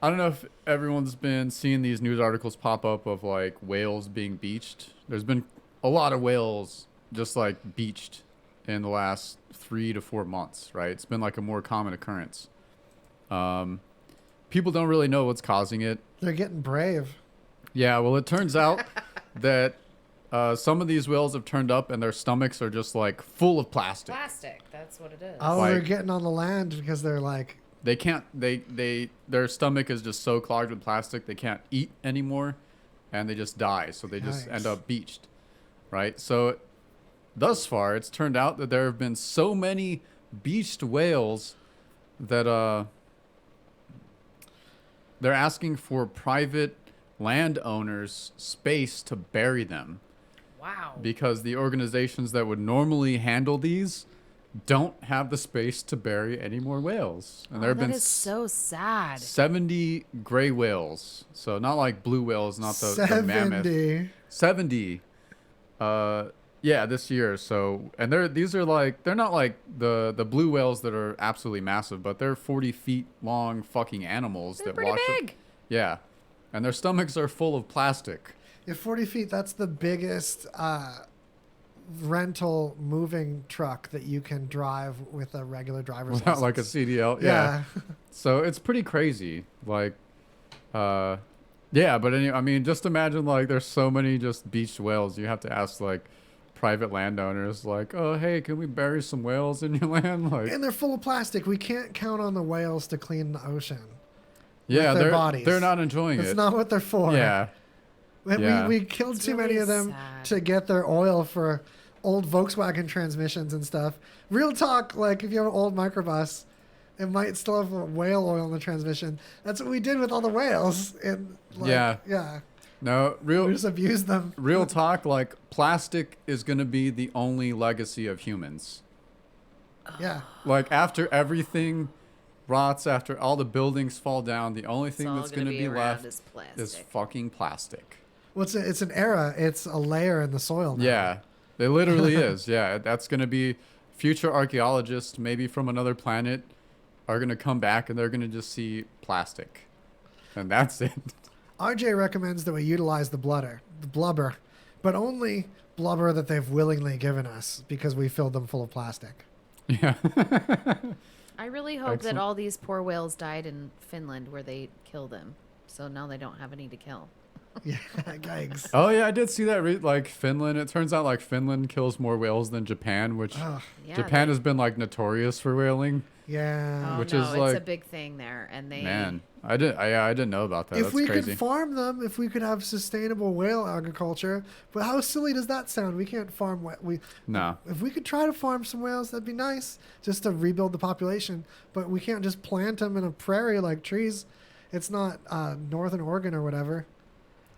I don't know if everyone's been seeing these news articles pop up of like whales being beached. There's been a lot of whales just like beached in the last 3 to 4 months, right? It's been like a more common occurrence. People don't really know what's causing it. They're getting brave. Yeah, well, it turns out that some of these whales have turned up and their stomachs are just like full of plastic. Plastic, that's what it is. Oh, Like- they're getting on the land because they're like, They can't, their stomach is just so clogged with plastic, they can't eat anymore and they just die. So they just Nice. end up beached, right? So thus far, it's turned out that there have been so many beached whales that they're asking for private landowners space to bury them. Wow. Because the organizations that would normally handle these don't have the space to bury any more whales. And there have that been is so sad. 70 gray whales. So not like blue whales, not the mammoth. 70. Yeah, this year. So, and these are like, they're not like the blue whales that are absolutely massive, but they're 40 feet long fucking animals They're that pretty wash up. big. Yeah. And their stomachs are full of plastic. if 40 feet, that's the biggest rental moving truck that you can drive with a regular driver's Without license. like a CDL. Yeah. So it's pretty crazy. Like, yeah, but anyway, I mean, just imagine like there's so many just beached whales. You have to ask like private landowners like, oh, hey, can we bury some whales in your land? Like, And they're full of plastic. We can't count on the whales to clean the ocean. yeah, their bodies. they're not enjoying it. That's not what they're for. Yeah. And we killed too many of them to get their oil for old Volkswagen transmissions and stuff. Real talk, like if you have an old microbus, it might still have whale oil in the transmission. That's what we did with all the whales. And like, yeah. No, We just abused them. real talk, like plastic is going to be the only legacy of humans. Yeah. Like after everything rots, after all the buildings fall down, the only thing all that's gonna going to be be around left is plastic. is fucking plastic. Well, it's an era. It's a layer in the soil now. Yeah, it literally is. Yeah, that's going to be future archaeologists, maybe from another planet, are gonna come back and they're gonna just see plastic, and that's it. RJ recommends that we utilize the blubber, but only blubber that they've willingly given us because we filled them full of plastic. Yeah. I really hope Excellent. that all these poor whales died in Finland where they kill them. So now they don't have any to kill. Yeah, yikes. Oh yeah, I did see that. Like Finland, it turns out like Finland kills more whales than Japan, which Yeah, Japan has been like notorious for whaling. Yeah. Oh, Which no, is it's like a big thing there. And they... Man, I didn't know about that. If That's we crazy. could farm them, if we could have sustainable whale agriculture, but how silly does that sound? We can't farm No. If we could try to farm some whales, that'd be nice, just to rebuild the population. But we can't just plant them in a prairie like trees. It's not Northern Oregon or whatever.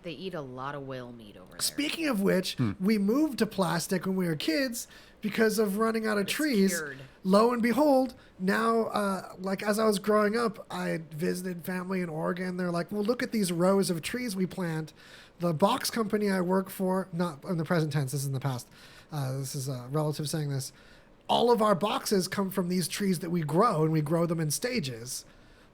They eat a lot of whale meat over there. Speaking of which, we moved to plastic when we were kids because of running out of trees. cured. Lo and behold, now, like as I was growing up, I visited family in Oregon. They're like, well, look at these rows of trees we plant. The box company I work for, not in the present tense, this is in the past. This is a relative saying this. All of our boxes come from these trees that we grow, and we grow them in stages.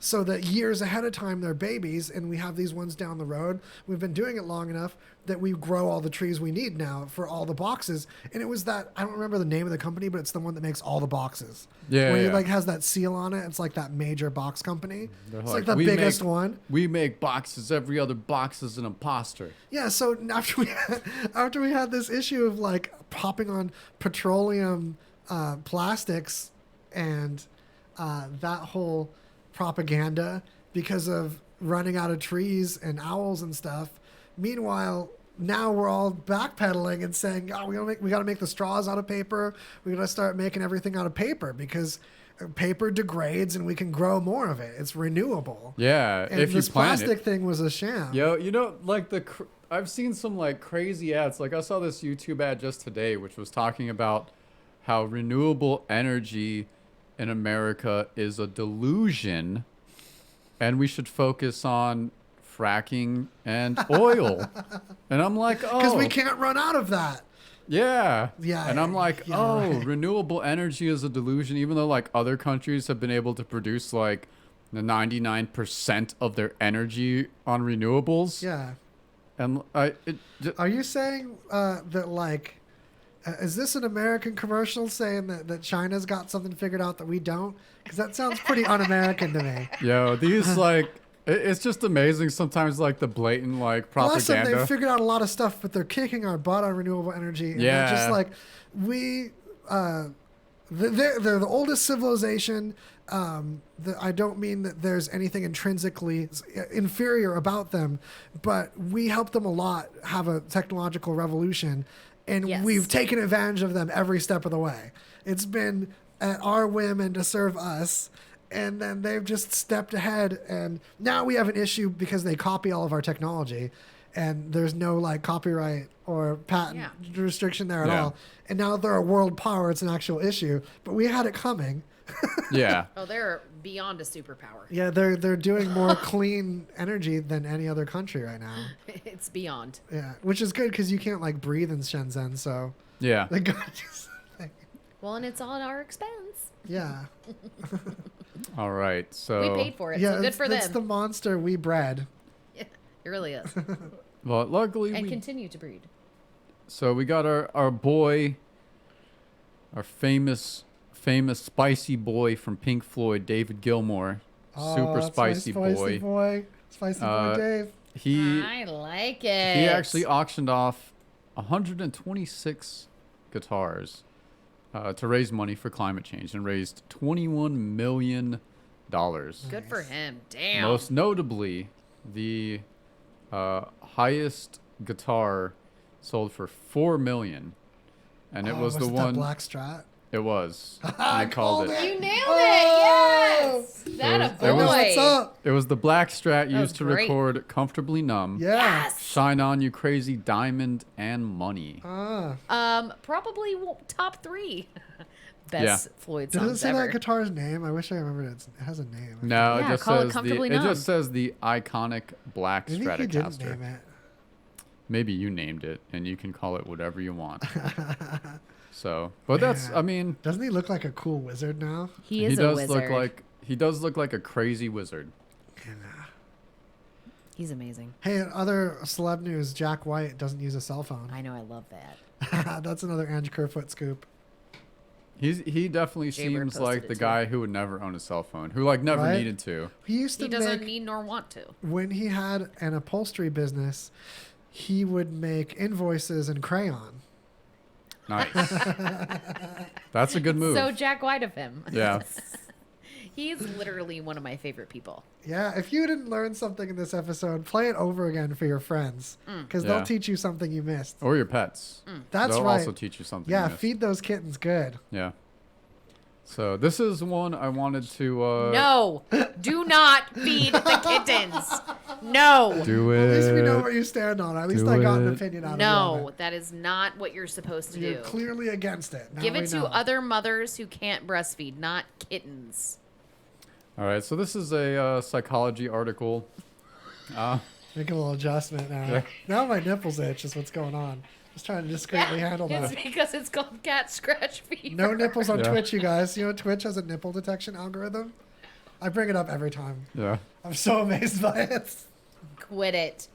So that years ahead of time, they're babies, and we have these ones down the road. We've been doing it long enough that we grow all the trees we need now for all the boxes. And it was that, I don't remember the name of the company, but it's the one that makes all the boxes. Yeah, Where yeah. it like has that seal on it. It's like that major box company. They're It's like the biggest one. We make boxes. Every other box is an imposter. Yeah, so after we had this issue of like popping on petroleum plastics and that whole propaganda because of running out of trees and owls and stuff. Meanwhile, now we're all backpedaling and saying, "Oh, we got to make the straws out of paper. We got to start making everything out of paper because paper degrades and we can grow more of it. It's renewable." Yeah, And if you this plant plastic it. thing was a sham. Yo, you know, like I've seen some like crazy ads. Like I saw this YouTube ad just today, which was talking about how renewable energy in America is a delusion, and we should focus on fracking and oil. And I'm like, oh, Because we can't run out of that. yeah. Yeah, And I'm like, yeah, oh, right. renewable energy is a delusion, even though like other countries have been able to produce like the 99% of their energy on renewables. Yeah. And Are you saying that like, is this an American commercial saying that China's got something figured out that we don't? Because that sounds pretty un-American to me. yo, these like, it's just amazing sometimes like the blatant like Bless them, propaganda. they've figured out a lot of stuff, but they're kicking our butt on renewable energy. And Yeah. they're just like, they're the oldest civilization. I don't mean that there's anything intrinsically inferior about them, but we helped them a lot have a technological revolution, and Yes. we've taken advantage of them every step of the way. It's been at our whim and to serve us, and then they've just stepped ahead, and now we have an issue because they copy all of our technology, and there's no like copyright or patent restriction there at Yeah. all. And now they're a world power. It's an actual issue, but we had it coming. Yeah. Oh, they're beyond a superpower. Yeah, they're doing more clean energy than any other country right now. It's beyond. Yeah, which is good because you can't like breathe in Shenzhen, so Yeah. they got just Well, and it's all at our expense. yeah. All right. So We paid for it, Yeah, so good it's, for that's them. the monster we bred. It really is. Well, luckily And we continue to breed. So we got our boy, our famous spicy boy from Pink Floyd, David Gilmour. Super That's my spicy spicy boy. Spicy boy Dave. He I like it. he actually auctioned off 126 guitars to raise money for climate change and raised $21 million. Good for him. Damn. Most notably, the highest guitar sold for $4 million, and it was the that one. Black Strat? It was. I called it. You nailed it. Yes. That a boy. It was, What's up? it was the black Strat was used to great. record "Comfortably Numb." Yeah. Shine On You Crazy Diamond and Money. Probably top 3 best Floyd Does it songs say ever. that guitar's name? I wish I remembered it. It has a name. No, Yeah, it just call it says Comfortably it Numb. just says the iconic black Maybe he didn't Stratocaster. name it. Maybe you named it, and you can call it whatever you want. So, but that's, Yeah. I mean, Doesn't he look like a cool wizard now? He is a wizard. He does look like a crazy wizard. He's amazing. Hey, in other celeb news, Jack White doesn't use a cell phone. I know. I love that. That's another Ange Kerfoot scoop. He definitely Jaybird seems like posted the it, guy who would never own a cell phone, who like never Right? needed to. He used to He doesn't make, need nor want to. when he had an upholstery business, he would make invoices in crayon. Nice. That's a good move. So Jack White of him. Yeah. He's literally one of my favorite people. Yeah, if you didn't learn something in this episode, play it over again for your friends because Yeah. they'll teach you something you missed. Or your pets. That's They'll right. also teach you something. Yeah, you missed. feed those kittens good. Yeah. So this is one I wanted to. No, do not feed the kittens. No. Do At least we know it. where you stand on it. At least Do I got an it. opinion out of No, it. that is not what you're supposed to You're do. clearly against it. Now Give we it to know. other mothers who can't breastfeed, not kittens. All right. So this is a psychology article. Make a little adjustment now. Yeah. Now my nipples itch is what's going on. Just trying to discreetly handle It's that. because it's called cat scratch fever. No nipples on Yeah. Twitch, you guys. You know Twitch has a nipple detection algorithm? I bring it up every time. Yeah. I'm so amazed by it. Quit it.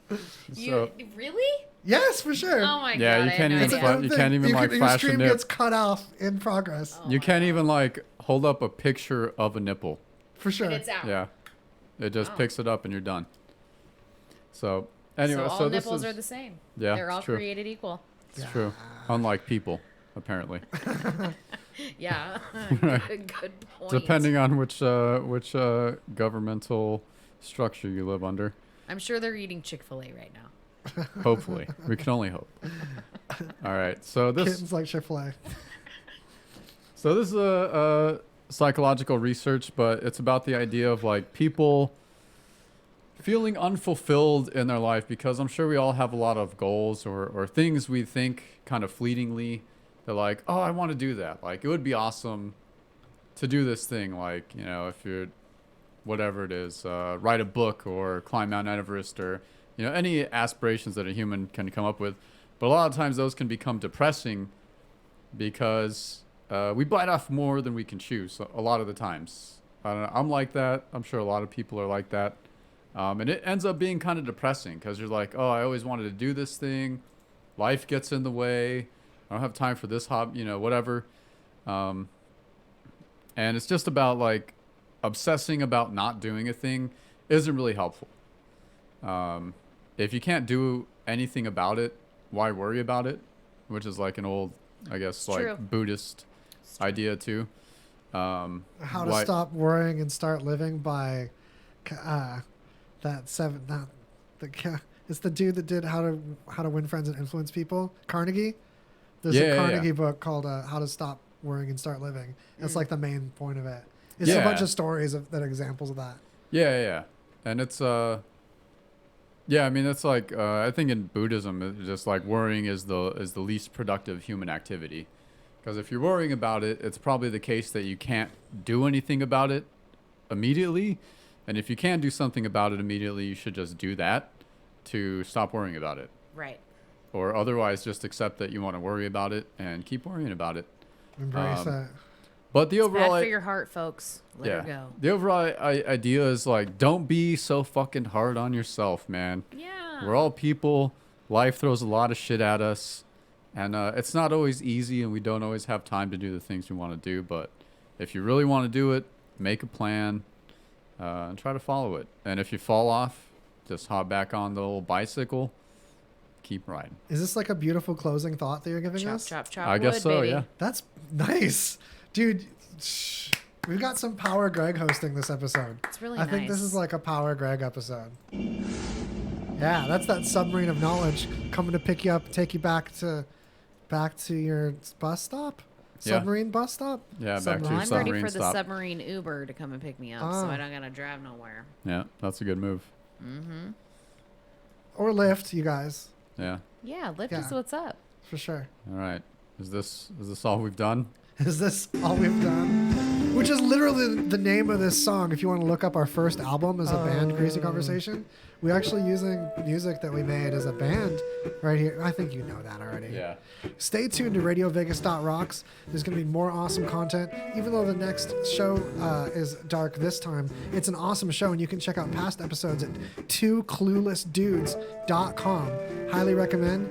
You So- really? Yes, for sure. Oh my Yeah, god. you I had can't no even idea. fla- you can't even, like, your flash a stream nip. gets cut off in progress. You can't even like hold up a picture of a nipple. For sure. And it's out. Yeah. It just Wow. picks it up and you're done. So anyway, so all this nipples is, are the same. Yeah, They're all it's true. created equal. It's true. Unlike people, apparently. Yeah. Right. Good point. Depending on which governmental structure you live under. I'm sure they're eating Chick-fil-A right now. Hopefully. We can only hope. All right. So this Kittens like Chick-fil-A. So this is a psychological research, but it's about the idea of like people feeling unfulfilled in their life, because I'm sure we all have a lot of goals or things we think kind of fleetingly. They're like, oh, I want to do that. Like, it would be awesome to do this thing. Like, you know, if you're, whatever it is, write a book or climb Mount Everest, or, you know, any aspirations that a human can come up with. But a lot of times those can become depressing because we bite off more than we can chew. So a lot of the times, I don't know, I'm like that. I'm sure a lot of people are like that. And it ends up being kind of depressing because you're like, oh, I always wanted to do this thing. Life gets in the way. I don't have time for this hobby, you know, whatever. And it's just about like obsessing about not doing a thing isn't really helpful. If you can't do anything about it, why worry about it? Which is like an old, I guess, It's like true. Buddhist idea too. How to why- Stop Worrying and Start Living by it's the dude that did How to Win Friends and Influence People, Carnegie. There's a Carnegie book called How to Stop Worrying and Start Living. It's like the main point of it. It's a bunch of stories that are examples of that. Yeah. And it's I mean, it's like I think in Buddhism, it's just like worrying is the least productive human activity. Because if you're worrying about it, it's probably the case that you can't do anything about it immediately. And if you can do something about it immediately, you should just do that to stop worrying about it. Right. Or otherwise, just accept that you want to worry about it and keep worrying about it. Embrace that. But the It's overall, bad for your heart, folks. Let her go. the overall idea is like, don't be so fucking hard on yourself, man. Yeah. We're all people. Life throws a lot of shit at us, and it's not always easy, and we don't always have time to do the things we want to do. But if you really want to do it, make a plan and try to follow it. And if you fall off, just hop back on the old bicycle, keep riding. Is this like a beautiful closing thought that you're giving Chop, us? chop, chop. I guess wood, so, baby. yeah. That's nice. Dude, we've got some Power Greg hosting this episode. It's really I think this nice. is like a Power Greg episode. Yeah, that's that submarine of knowledge coming to pick you up, take you back to your bus stop? Yeah. Submarine bus stop? Yeah, back to Submarine. your I'm ready submarine for the stop. submarine Uber to come and pick me up, so I don't gotta drive nowhere. Yeah, that's a good move. Mm-hmm. Or Lyft, you guys, Yeah. Yeah, Lyft Yeah. is what's up. for sure. All right. Is this all we've done? Is this all we've done? which is literally the name of this song. If you want to look up our first album as a band, Greasy Conversation, we're actually using music that we made as a band right here. I think you know that already. Yeah. Stay tuned to RadioVegas.rocks. There's going to be more awesome content. Even though the next show is dark this time, it's an awesome show, and you can check out past episodes at twocluelessdudes.com. Highly recommend.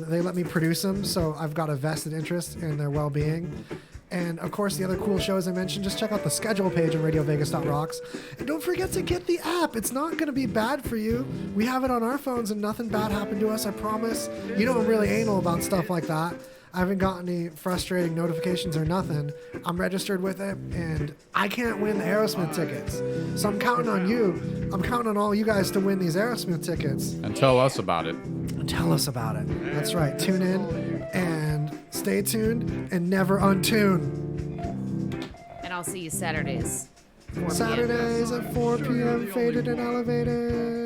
They let me produce them, so I've got a vested interest in their well-being. And, of course, the other cool shows I mentioned, just check out the schedule page on RadioVegas.rocks. And don't forget to get the app. It's not going to be bad for you. We have it on our phones, and nothing bad happened to us, I promise. You know I'm really anal about stuff like that. I haven't got any frustrating notifications or nothing. I'm registered with it, and I can't win the Aerosmith tickets. So I'm counting on you. I'm counting on all you guys to win these Aerosmith tickets. And tell us about it. Tell us about it. That's right. Tune in and stay tuned and never untune. And I'll see you Saturdays. 4 p.m. Saturdays at 4 p.m. Faded and Elevated.